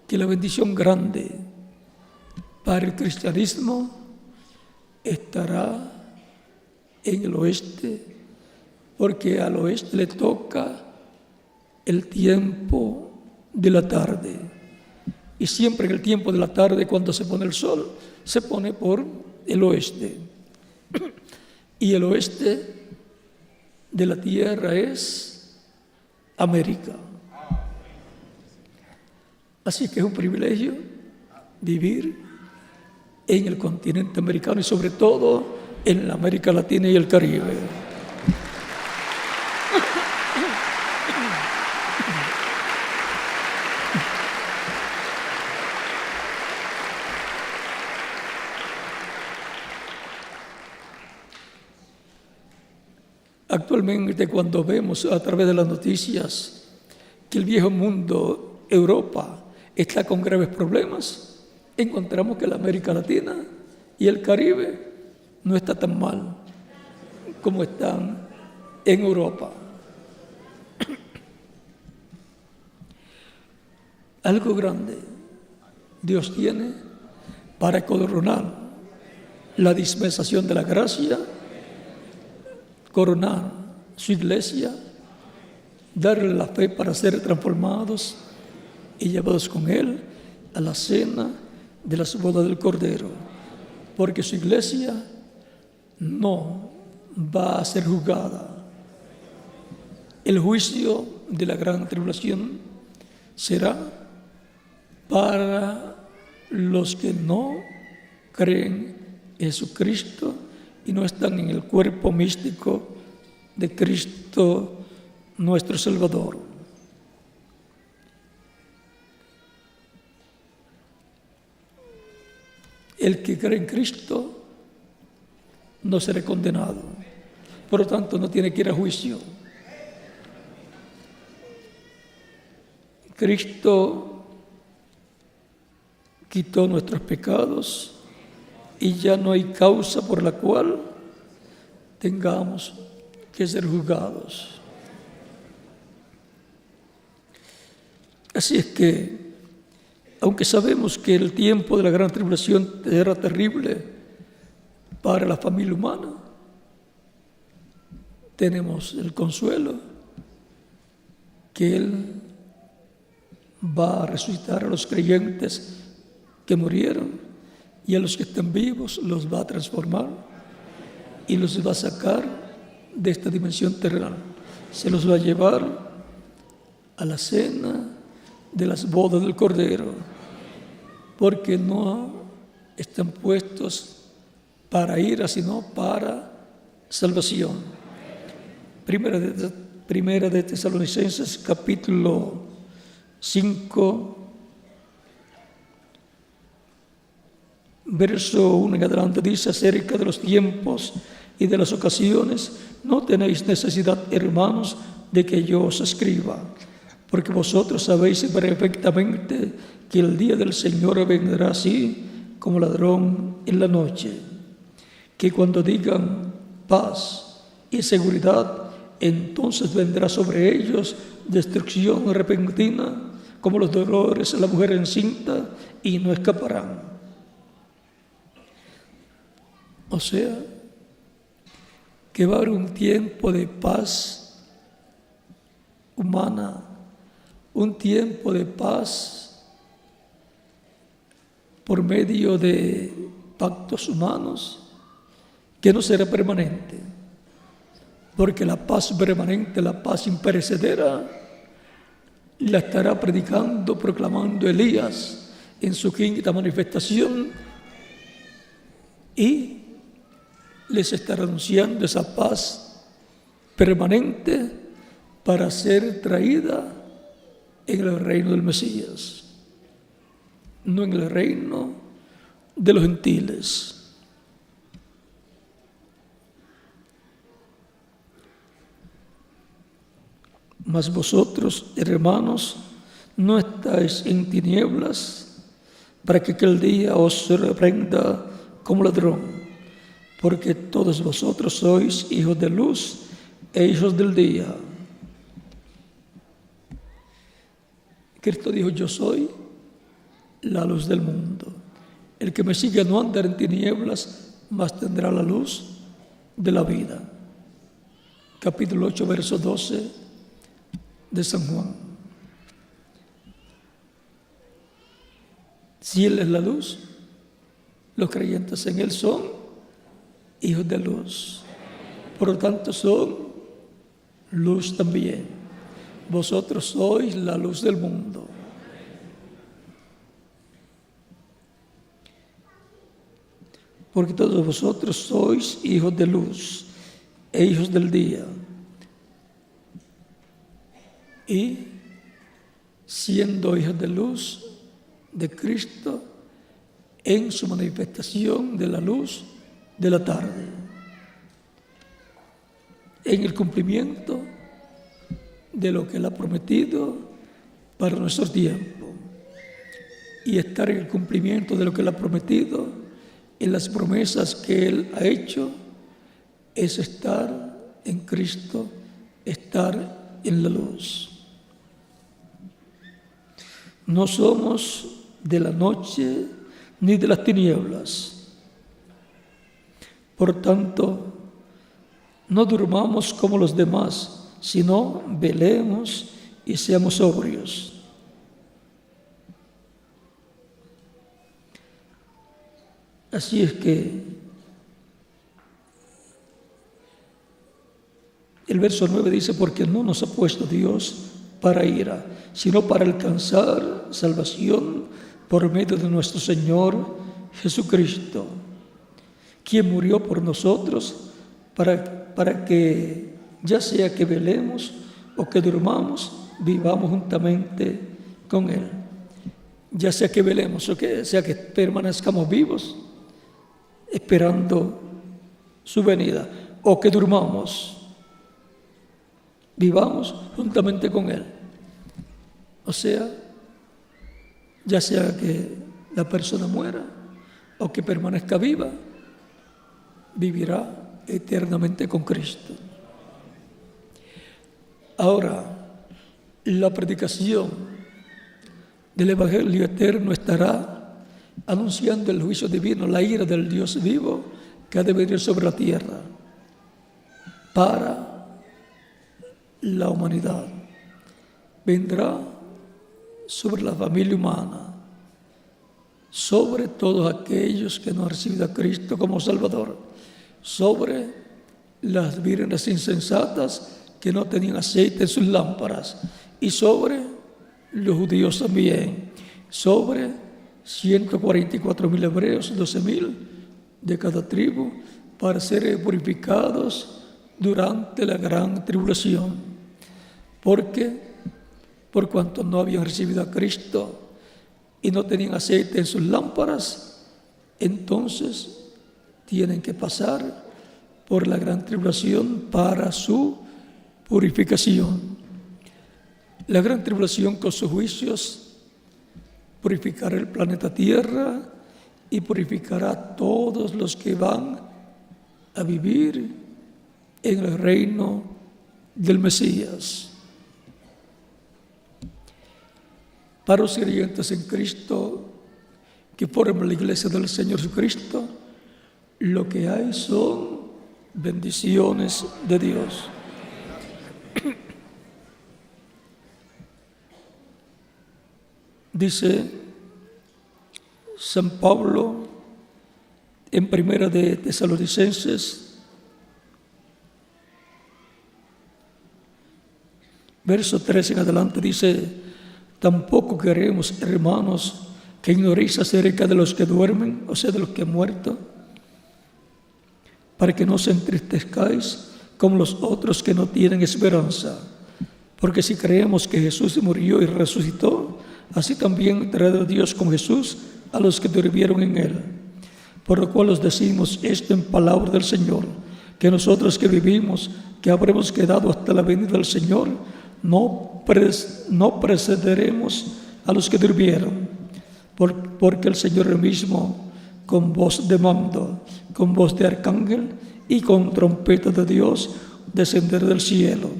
que la bendición grande para el cristianismo estará en el oeste, porque al oeste le toca el tiempo de la tarde. Y siempre en el tiempo de la tarde, cuando se pone el sol, se pone por el oeste. Y el oeste de la tierra es América. Así que es un privilegio vivir en el continente americano y sobre todo en la América Latina y el Caribe. Actualmente, cuando vemos a través de las noticias que el viejo mundo, Europa, está con graves problemas, encontramos que la América Latina y el Caribe no está tan mal como están en Europa. Algo grande Dios tiene para coronar la dispensación de la gracia, coronar su iglesia, darle la fe para ser transformados y llevados con Él a la cena de las bodas del Cordero, porque su iglesia no va a ser juzgada. El juicio de la gran tribulación será para los que no creen en Jesucristo y no están en el cuerpo místico de Cristo nuestro Salvador. El que cree en Cristo no será condenado, por lo tanto no tiene que ir a juicio. Cristo quitó nuestros pecados y ya no hay causa por la cual tengamos que ser juzgados. Así es que, aunque sabemos que el tiempo de la gran tribulación era terrible para la familia humana, tenemos el consuelo que Él va a resucitar a los creyentes que murieron y a los que están vivos los va a transformar y los va a sacar de esta dimensión terrenal. Se los va a llevar a la cena de las bodas del Cordero, porque no están puestos para ira, sino para salvación. Primera de Tesalonicenses, capítulo 5, verso 1 en adelante, dice: acerca de los tiempos y de las ocasiones, no tenéis necesidad, hermanos, de que yo os escriba, porque vosotros sabéis perfectamente que el día del Señor vendrá así como ladrón en la noche, que cuando digan paz y seguridad, entonces vendrá sobre ellos destrucción repentina, como los dolores de la mujer encinta, y no escaparán. O sea, que va a haber un tiempo de paz humana, un tiempo de paz por medio de pactos humanos que no será permanente, porque la paz permanente, la paz imperecedera, la estará predicando, proclamando Elías en su quinta manifestación, y les estará anunciando esa paz permanente para ser traída en el reino del Mesías, no en el reino de los gentiles. Mas vosotros, hermanos, no estáis en tinieblas para que aquel día os sorprenda como ladrón, porque todos vosotros sois hijos de luz e hijos del día. Cristo dijo: yo soy la luz del mundo. El que me sigue no andará en tinieblas, mas tendrá la luz de la vida. Capítulo 8, verso 12 de San Juan. Si Él es la luz, los creyentes en Él son hijos de luz. Por lo tanto, son luz también. Vosotros sois la luz del mundo. Porque todos vosotros sois hijos de luz e hijos del día. Y siendo hijos de luz de Cristo en su manifestación de la luz de la tarde, en el cumplimiento de lo que Él ha prometido para nuestro tiempo, y estar en el cumplimiento de lo que Él ha prometido, en las promesas que Él ha hecho, es estar en Cristo, estar en la luz. No somos de la noche ni de las tinieblas. Por tanto, no durmamos como los demás, sino velemos y seamos sobrios. Así es que el verso 9 dice: porque no nos ha puesto Dios para ira, sino para alcanzar salvación por medio de nuestro Señor Jesucristo, quien murió por nosotros para que, ya sea que velemos o que durmamos, vivamos juntamente con Él. Ya sea que velemos o que sea que permanezcamos vivos esperando su venida, o que durmamos, vivamos juntamente con Él. O sea, ya sea que la persona muera o que permanezca viva, vivirá eternamente con Cristo. Ahora, la predicación del Evangelio eterno estará anunciando el juicio divino, la ira del Dios vivo que ha de venir sobre la tierra para la humanidad. Vendrá sobre la familia humana, sobre todos aquellos que no han recibido a Cristo como Salvador, sobre las vírgenes insensatas que no tenían aceite en sus lámparas, y sobre los judíos también, sobre 144,000 hebreos, 12,000 de cada tribu, para ser purificados durante la gran tribulación. Porque por cuanto no habían recibido a Cristo y no tenían aceite en sus lámparas, entonces tienen que pasar por la gran tribulación para su purificación. La gran tribulación con sus juicios purificará el planeta Tierra y purificará a todos los que van a vivir en el reino del Mesías. Para los creyentes en Cristo que forman la iglesia del Señor Jesucristo, lo que hay son bendiciones de Dios. Dice San Pablo en Primera de Tesalonicenses, verso 13 en adelante, dice: tampoco queremos, hermanos, que ignoréis acerca de los que duermen, o sea, de los que han muerto, para que no os entristezcáis como los otros que no tienen esperanza. Porque si creemos que Jesús murió y resucitó, así también traerá Dios con Jesús a los que durmieron en él. Por lo cual os decimos esto en palabra del Señor, que nosotros que vivimos, que habremos quedado hasta la venida del Señor, no precederemos a los que durmieron, porque el Señor mismo, con voz de mando, con voz de arcángel y con trompeta de Dios, descenderá del cielo,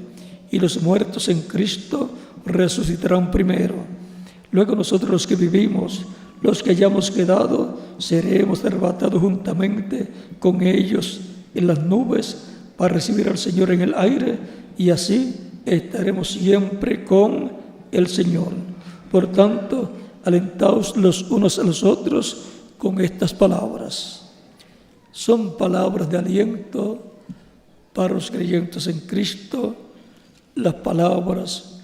y los muertos en Cristo resucitarán primero. Luego nosotros los que vivimos, los que hayamos quedado, seremos arrebatados juntamente con ellos en las nubes para recibir al Señor en el aire, y así estaremos siempre con el Señor. Por tanto, alentaos los unos a los otros con estas palabras. Son palabras de aliento para los creyentes en Cristo, las palabras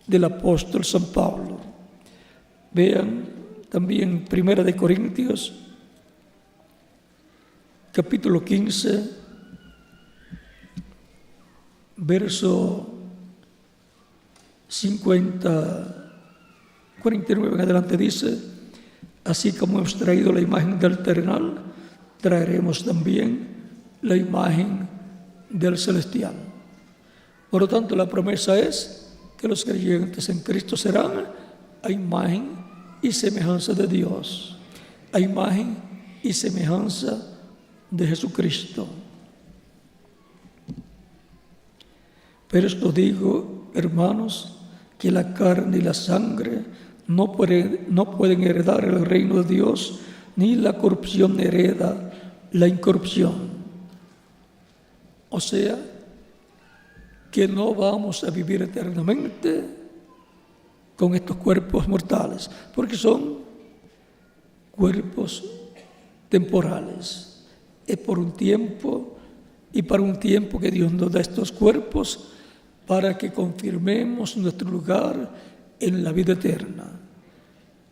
del apóstol San Pablo. Vean también 1 de Corintios, capítulo 15, verso 49 en adelante, dice: así como hemos traído la imagen del terrenal, traeremos también la imagen del celestial. Por lo tanto, la promesa es que los creyentes en Cristo serán a imagen y semejanza de Dios, a imagen y semejanza de Jesucristo. Pero esto digo, hermanos, que la carne y la sangre no pueden heredar el reino de Dios, ni la corrupción hereda la incorrupción. O sea, que no vamos a vivir eternamente con estos cuerpos mortales, porque son cuerpos temporales. Es por un tiempo, y para un tiempo que Dios nos da estos cuerpos para que confirmemos nuestro lugar en la vida eterna.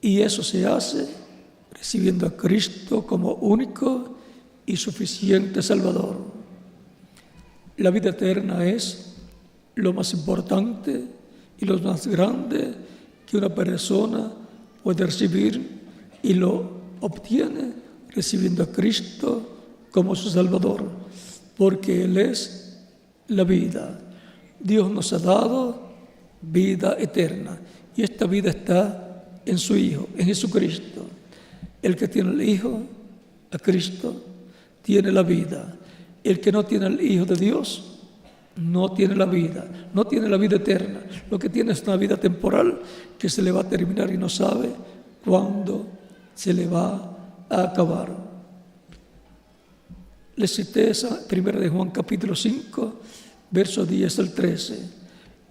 Y eso se hace recibiendo a Cristo como único y suficiente Salvador. La vida eterna es lo más importante y lo más grande que una persona puede recibir, y lo obtiene recibiendo a Cristo como su Salvador, porque Él es la vida. Dios nos ha dado vida eterna, y esta vida está en su Hijo, en Jesucristo. El que tiene el Hijo, a Cristo, tiene la vida. El que no tiene el Hijo de Dios, no tiene la vida, no tiene la vida eterna. Lo que tiene es una vida temporal que se le va a terminar y no sabe cuándo se le va a acabar. Les cité esa 1 de Juan capítulo 5, verso 10 al 13.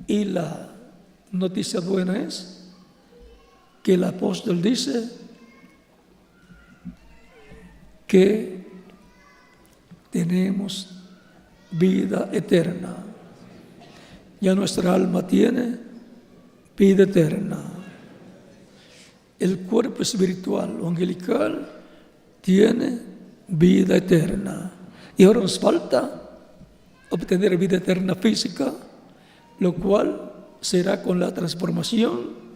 Y la noticia buena es que el apóstol dice que tenemos vida eterna. Ya nuestra alma tiene vida eterna. El cuerpo espiritual o angelical tiene vida eterna. Y ahora nos falta obtener vida eterna física, lo cual será con la transformación,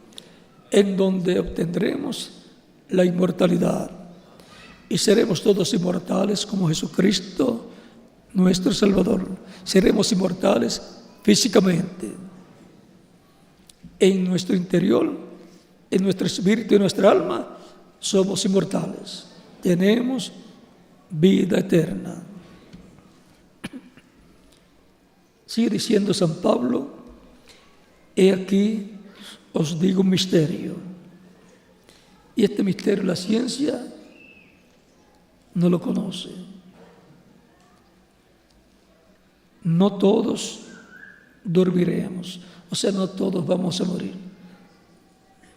en donde obtendremos la inmortalidad. Y seremos todos inmortales como Jesucristo, nuestro Salvador. Seremos inmortales físicamente. en nuestro interior, en nuestro espíritu y nuestra alma, somos inmortales. Tenemos vida eterna. Sigue diciendo San Pablo: he aquí os digo un misterio. Y este misterio la ciencia no lo conoce. No todos dormiremos, o sea, no todos vamos a morir.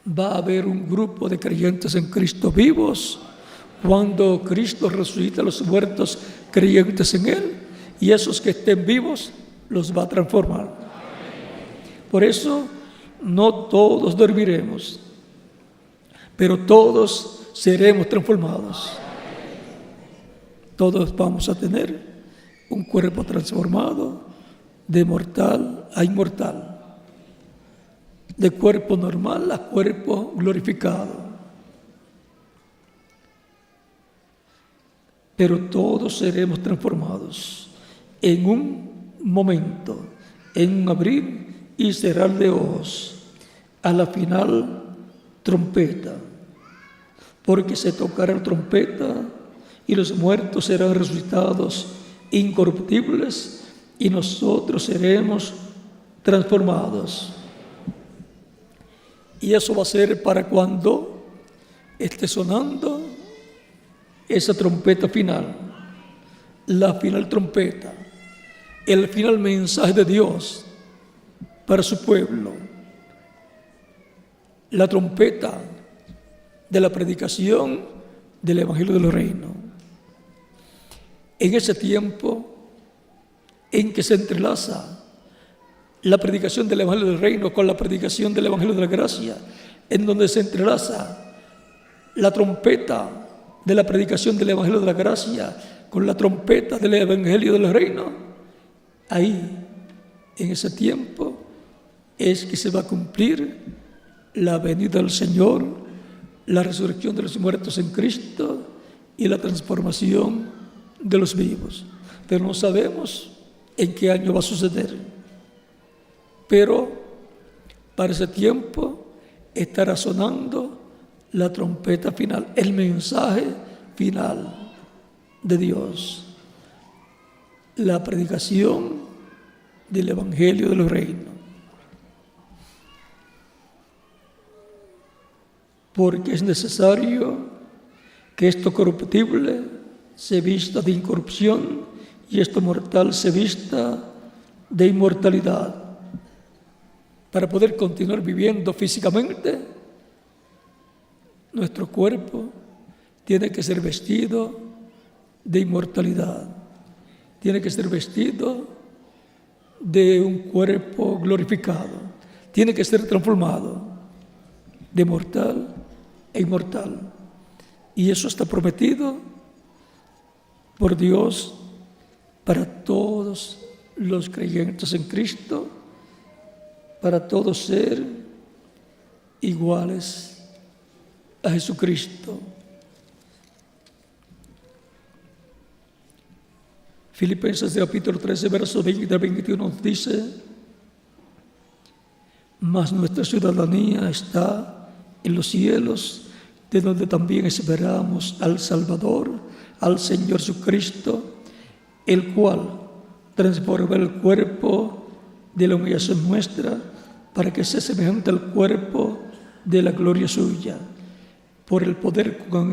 Va a haber un grupo de creyentes en Cristo vivos cuando Cristo resucita a los muertos creyentes en Él, y esos que estén vivos los va a transformar. Por eso no todos dormiremos, pero todos seremos transformados. Todos vamos a tener un cuerpo transformado de mortal a inmortal, de cuerpo normal a cuerpo glorificado. Pero todos seremos transformados en un momento, en un abrir y cerrar de ojos, a la final trompeta, porque se tocará la trompeta y los muertos serán resucitados incorruptibles y nosotros seremos transformados. Y eso va a ser para cuando esté sonando esa trompeta final, la final trompeta, el final mensaje de Dios para su pueblo, la trompeta de la predicación del Evangelio del Reino. En ese tiempo en que se entrelaza la predicación del Evangelio del Reino con la predicación del Evangelio de la Gracia, en donde se entrelaza la trompeta de la predicación del Evangelio de la Gracia con la trompeta del Evangelio del Reino, ahí, en ese tiempo, es que se va a cumplir la venida del Señor, la resurrección de los muertos en Cristo y la transformación de los vivos. Pero no sabemos en qué año va a suceder. Pero para ese tiempo estará sonando la trompeta final, el mensaje final de Dios, la predicación del Evangelio del Reino. Porque es necesario que esto corruptible se vista de incorrupción y esto mortal se vista de inmortalidad. Para poder continuar viviendo físicamente, nuestro cuerpo tiene que ser vestido de inmortalidad, tiene que ser vestido de un cuerpo glorificado, tiene que ser transformado de mortal e inmortal. Y eso está prometido por Dios para todos los creyentes en Cristo, para todos ser iguales a Jesucristo. Filipenses capítulo 13, versos 20 a 21 nos dice: mas nuestra ciudadanía está en los cielos, de donde también esperamos al Salvador, al Señor Jesucristo, el cual transforma el cuerpo de la humillación nuestra para que sea semejante al cuerpo de la gloria suya, por el poder con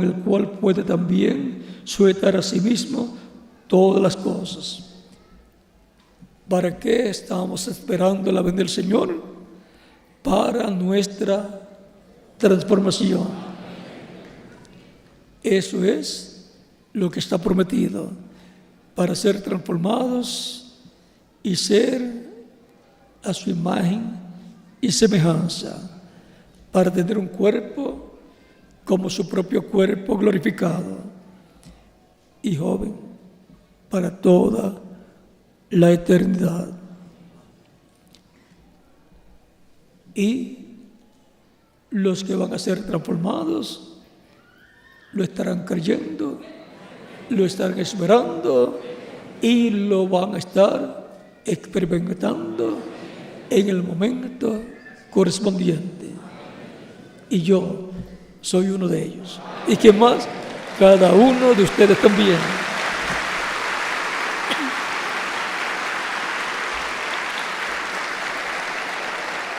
el cual puede también sujetar a sí mismo todas las cosas. ¿Para qué estamos esperando la venida del Señor? Para nuestra transformación. Eso es lo que está prometido, para ser transformados y ser a su imagen y semejanza, para tener un cuerpo como su propio cuerpo glorificado y joven para toda la eternidad. Y los que van a ser transformados lo estarán creyendo, lo estarán esperando y lo van a estar experimentando en el momento correspondiente. Y yo soy uno de ellos. ¿Y qué más? Cada uno de ustedes también.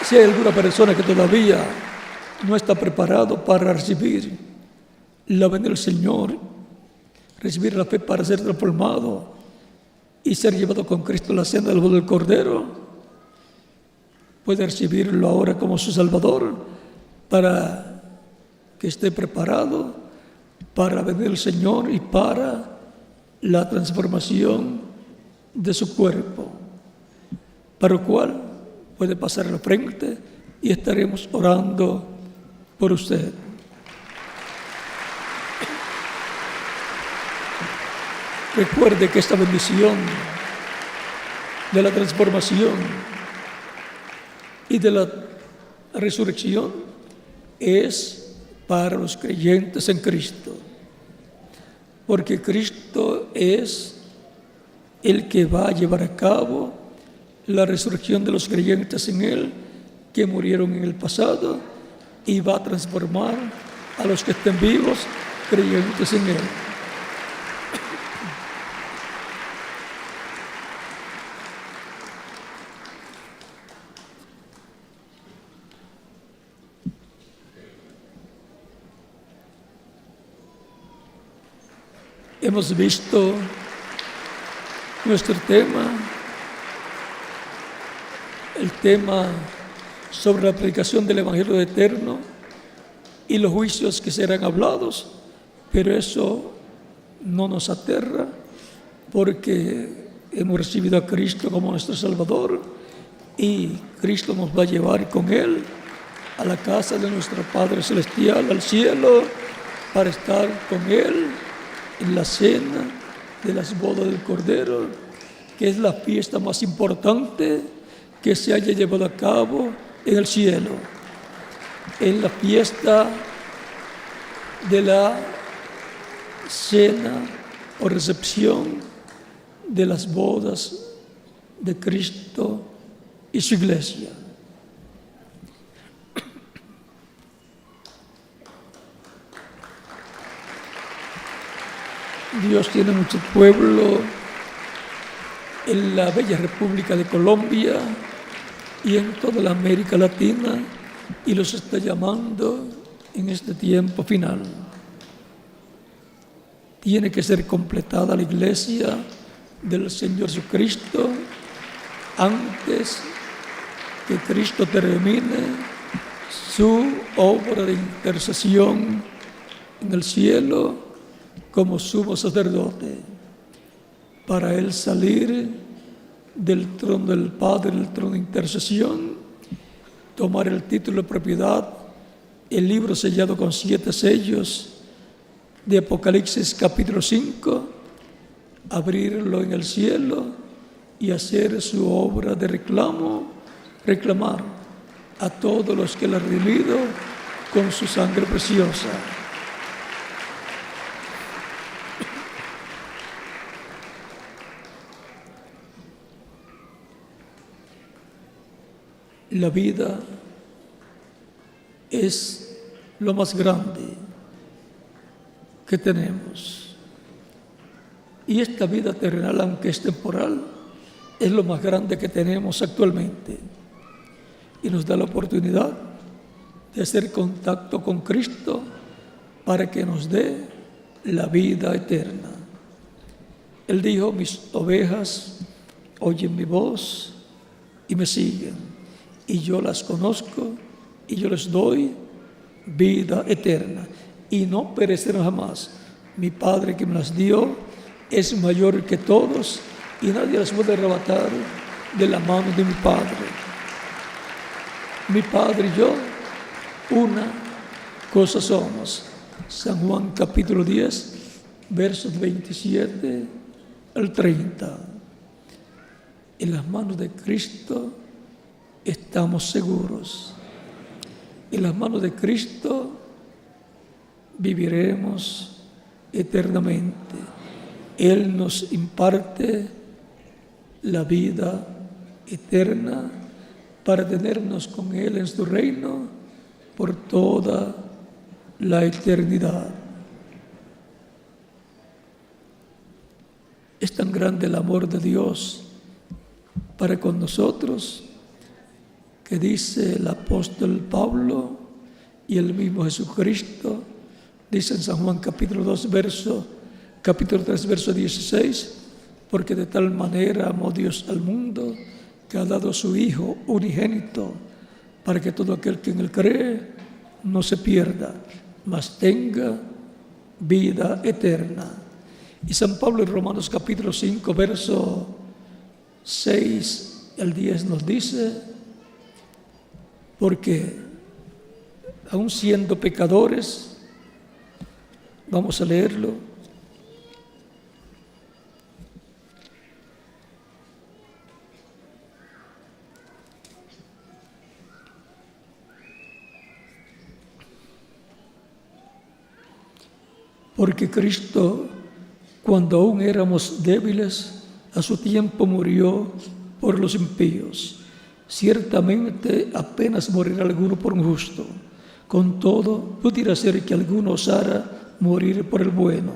Si hay alguna persona que todavía no está preparado para recibir la venida del Señor, recibir la fe para ser transformado y ser llevado con Cristo a la senda del vuelo del Cordero, puede recibirlo ahora como su Salvador para que esté preparado para venir el Señor y para la transformación de su cuerpo, para lo cual puede pasar a la frente y estaremos orando por usted. Recuerde que esta bendición de la transformación y de la resurrección es para los creyentes en Cristo, porque Cristo es el que va a llevar a cabo la resurrección de los creyentes en Él que murieron en el pasado y va a transformar a los que estén vivos creyentes en Él. Hemos visto nuestro tema, el tema sobre la predicación del Evangelio eterno y los juicios que serán hablados, pero eso no nos aterra porque hemos recibido a Cristo como nuestro Salvador y Cristo nos va a llevar con Él a la casa de nuestro Padre Celestial, al cielo, para estar con Él en la cena de las bodas del Cordero, que es la fiesta más importante que se haya llevado a cabo en el cielo. En la fiesta de la cena o recepción de las bodas de Cristo y su iglesia. Dios tiene mucho pueblo en la bella República de Colombia y en toda la América Latina y los está llamando en este tiempo final. Tiene que ser completada la iglesia del Señor Jesucristo antes que Cristo termine su obra de intercesión en el cielo como sumo sacerdote, para Él salir del trono del Padre, el trono de intercesión, tomar el título de propiedad, el libro sellado con 7 sellos de Apocalipsis capítulo 5, abrirlo en el cielo y hacer su obra de reclamar a todos los que Él ha redimido con su sangre preciosa. La vida es lo más grande que tenemos. Y esta vida terrenal, aunque es temporal, es lo más grande que tenemos actualmente. Y nos da la oportunidad de hacer contacto con Cristo para que nos dé la vida eterna. Él dijo: mis ovejas oyen mi voz y me siguen. Y yo las conozco y yo les doy vida eterna y no perecerán jamás. Mi Padre que me las dio es mayor que todos y nadie las puede arrebatar de la mano de mi Padre. Mi Padre y yo, una cosa somos. San Juan capítulo 10, versos 27 al 30. En las manos de Cristo estamos seguros. En las manos de Cristo viviremos eternamente. Él nos imparte la vida eterna para tenernos con Él en su reino por toda la eternidad. Es tan grande el amor de Dios para con nosotros que dice el apóstol Pablo y el mismo Jesucristo, dice en San Juan capítulo 3, verso 16, porque de tal manera amó Dios al mundo que ha dado a su Hijo unigénito, para que todo aquel que en Él cree no se pierda, mas tenga vida eterna. Y San Pablo en Romanos capítulo 5, verso 6 al 10 nos dice, porque aun siendo pecadores, vamos a leerlo, porque Cristo, cuando aún éramos débiles, a su tiempo murió por los impíos. Ciertamente apenas morirá alguno por un justo. Con todo, pudiera ser que alguno osara morir por el bueno.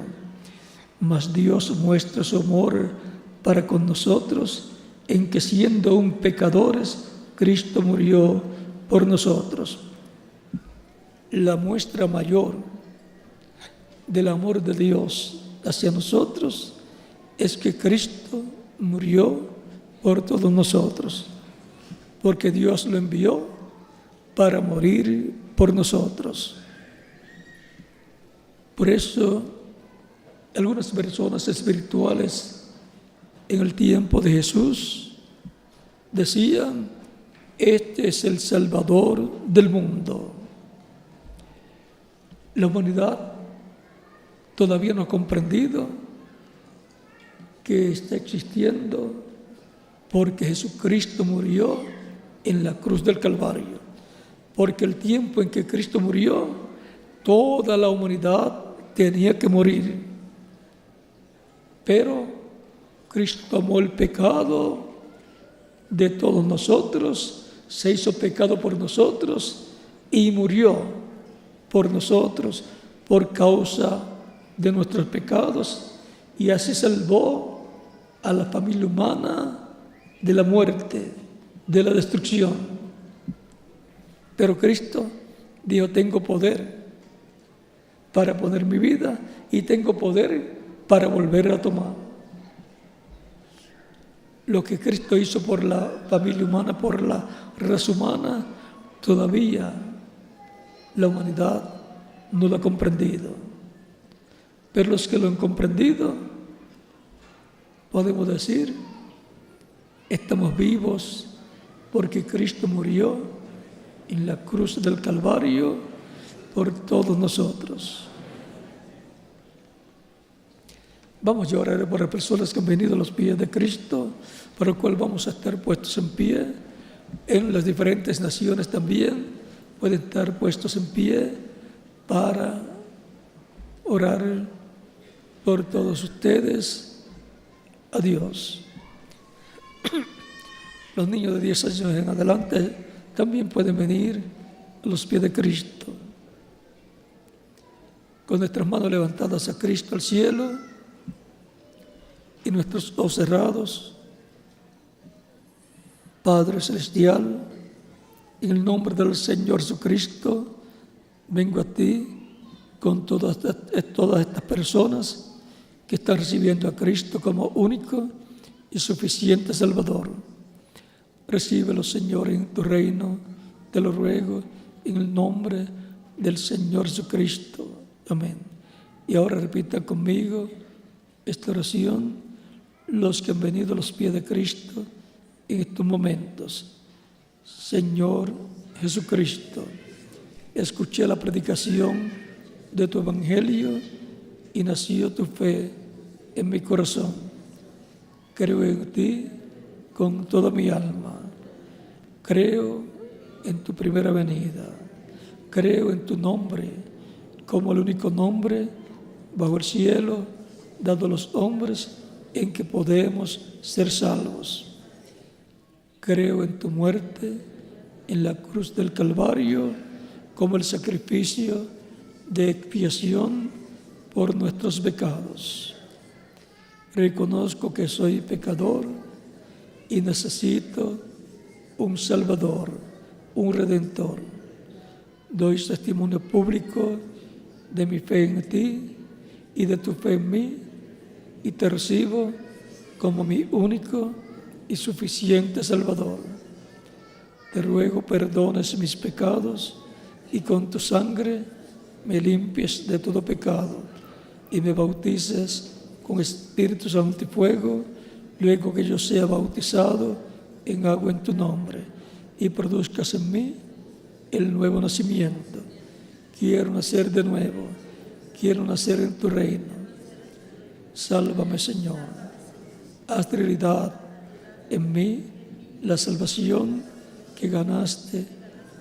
Mas Dios muestra su amor para con nosotros en que, siendo aún pecadores, Cristo murió por nosotros. La muestra mayor del amor de Dios hacia nosotros es que Cristo murió por todos nosotros, porque Dios lo envió para morir por nosotros. Por eso, algunas personas espirituales en el tiempo de Jesús decían: este es el Salvador del mundo. La humanidad todavía no ha comprendido que está existiendo porque Jesucristo murió en la cruz del Calvario. Porque el tiempo en que Cristo murió, toda la humanidad tenía que morir. Pero Cristo tomó el pecado de todos nosotros, se hizo pecado por nosotros y murió por nosotros por causa de nuestros pecados, y así salvó a la familia humana de la muerte, de la destrucción. Pero Cristo dijo: tengo poder para poner mi vida y tengo poder para volver a tomar. Lo que Cristo hizo por la familia humana, por la raza humana, todavía la humanidad no lo ha comprendido. Pero los que lo han comprendido, podemos decir, estamos vivos porque Cristo murió en la cruz del Calvario por todos nosotros. Vamos a orar por las personas que han venido a los pies de Cristo, por lo cual vamos a estar puestos en pie. En las diferentes naciones también pueden estar puestos en pie para orar por todos ustedes a Dios. Los niños de 10 años en adelante también pueden venir a los pies de Cristo, con nuestras manos levantadas a Cristo al cielo y nuestros ojos cerrados. Padre Celestial, en el nombre del Señor Jesucristo, vengo a ti con todas estas personas que están recibiendo a Cristo como único y suficiente Salvador. Recíbelo, Señor, en tu reino, te lo ruego, en el nombre del Señor Jesucristo. Amén. Y ahora repita conmigo esta oración, los que han venido a los pies de Cristo en estos momentos. Señor Jesucristo, escuché la predicación de tu evangelio y nació tu fe en mi corazón. Creo en ti con toda mi alma. Creo en tu primera venida. Creo en tu nombre como el único nombre bajo el cielo dado a los hombres en que podemos ser salvos. Creo en tu muerte en la cruz del Calvario como el sacrificio de expiación por nuestros pecados. Reconozco que soy pecador y necesito un Salvador, un Redentor. Doy testimonio público de mi fe en ti y de tu fe en mí, y te recibo como mi único y suficiente Salvador. Te ruego perdones mis pecados y con tu sangre me limpies de todo pecado y me bautices con Espíritu Santo y fuego, luego que yo sea bautizado en agua en tu nombre, y produzcas en mí el nuevo nacimiento. Quiero nacer de nuevo, quiero nacer en tu reino. Sálvame, Señor. Haz realidad en mí la salvación que ganaste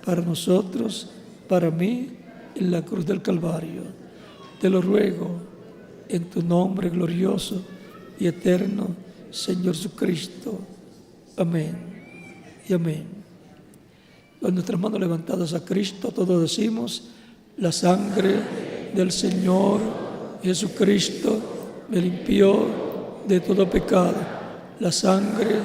para nosotros, para mí, en la cruz del Calvario. Te lo ruego en tu nombre glorioso y eterno, Señor Jesucristo. Amén y amén. Con nuestras manos levantadas a Cristo, todos decimos: la sangre del Señor Jesucristo me limpió de todo pecado. La sangre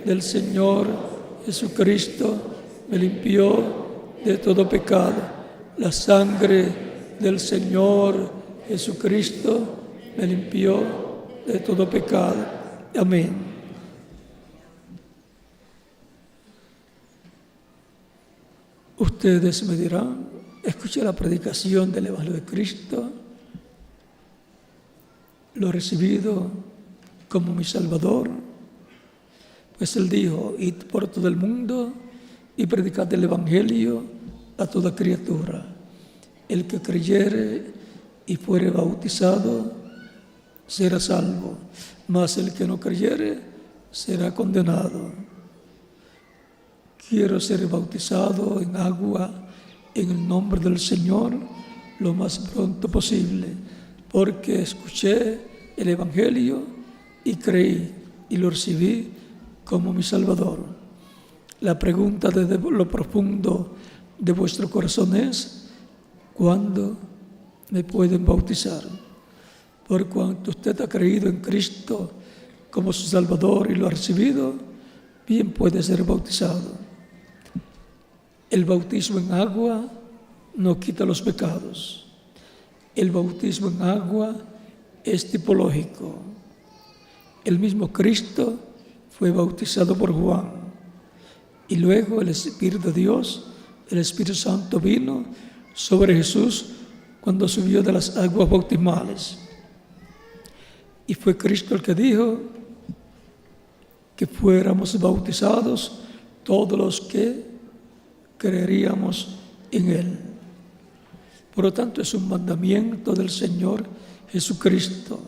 del Señor Jesucristo me limpió de todo pecado. La sangre del Señor Jesucristo me limpió de todo pecado. Amén. Ustedes me dirán: escuché la predicación del Evangelio de Cristo, lo he recibido como mi Salvador. Pues Él dijo: id por todo el mundo y predicad el Evangelio a toda criatura. El que creyere y fuere bautizado será salvo, mas el que no creyere será condenado. Quiero ser bautizado en agua en el nombre del Señor lo más pronto posible, porque escuché el Evangelio y creí y lo recibí como mi Salvador. La pregunta desde lo profundo de vuestro corazón es: ¿cuándo me pueden bautizar? Por cuanto usted ha creído en Cristo como su Salvador y lo ha recibido, bien puede ser bautizado. El bautismo en agua no quita los pecados. El bautismo en agua es tipológico. El mismo Cristo fue bautizado por Juan, y luego el Espíritu de Dios, el Espíritu Santo, vino sobre Jesús cuando subió de las aguas bautismales. Y fue Cristo el que dijo que fuéramos bautizados todos los que creeríamos en Él. Por lo tanto, es un mandamiento del Señor Jesucristo,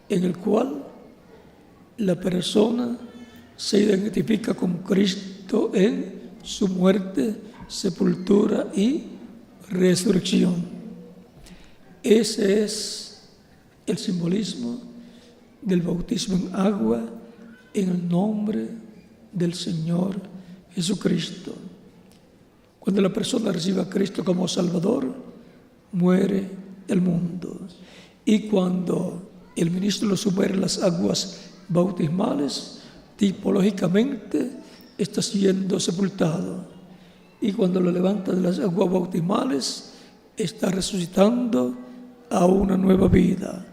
en el cual la persona se identifica con Cristo en su muerte, sepultura y resurrección. Ese es el simbolismo del bautismo en agua en el nombre del Señor Jesucristo. Cuando la persona recibe a Cristo como Salvador, muere el mundo. Y cuando el ministro lo sumerge en las aguas bautismales, tipológicamente está siendo sepultado. Y cuando lo levanta de las aguas bautismales, está resucitando a una nueva vida,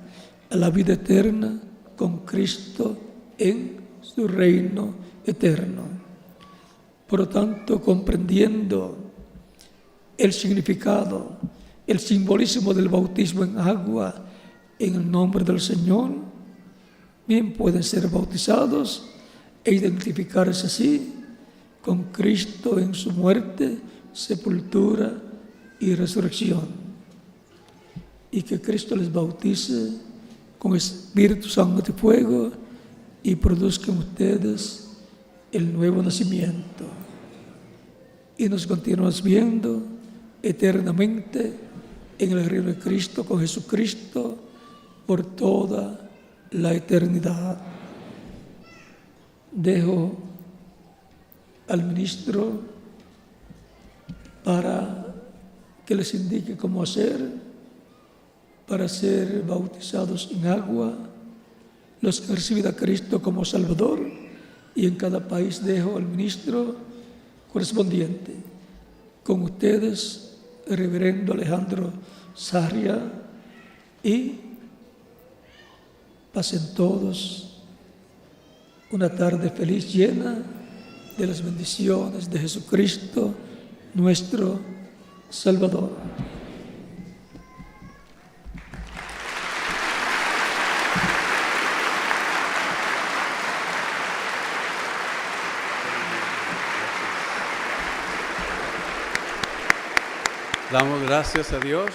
a la vida eterna con Cristo en su reino eterno. Por lo tanto, comprendiendo el significado, el simbolismo del bautismo en agua en el nombre del Señor, bien pueden ser bautizados e identificarse así con Cristo en su muerte, sepultura y resurrección. Y que Cristo les bautice con Espíritu Santo y fuego y produzcan ustedes el nuevo nacimiento. Y nos continuamos viendo eternamente en el reino de Cristo con Jesucristo por toda la eternidad. Dejo al ministro para que les indique cómo hacer para ser bautizados en agua, los que reciben a Cristo como Salvador, y en cada país dejo al ministro correspondiente. Con ustedes, el reverendo Alejandro Sarria, y pasen todos una tarde feliz llena de las bendiciones de Jesucristo, nuestro Salvador. Damos gracias a Dios.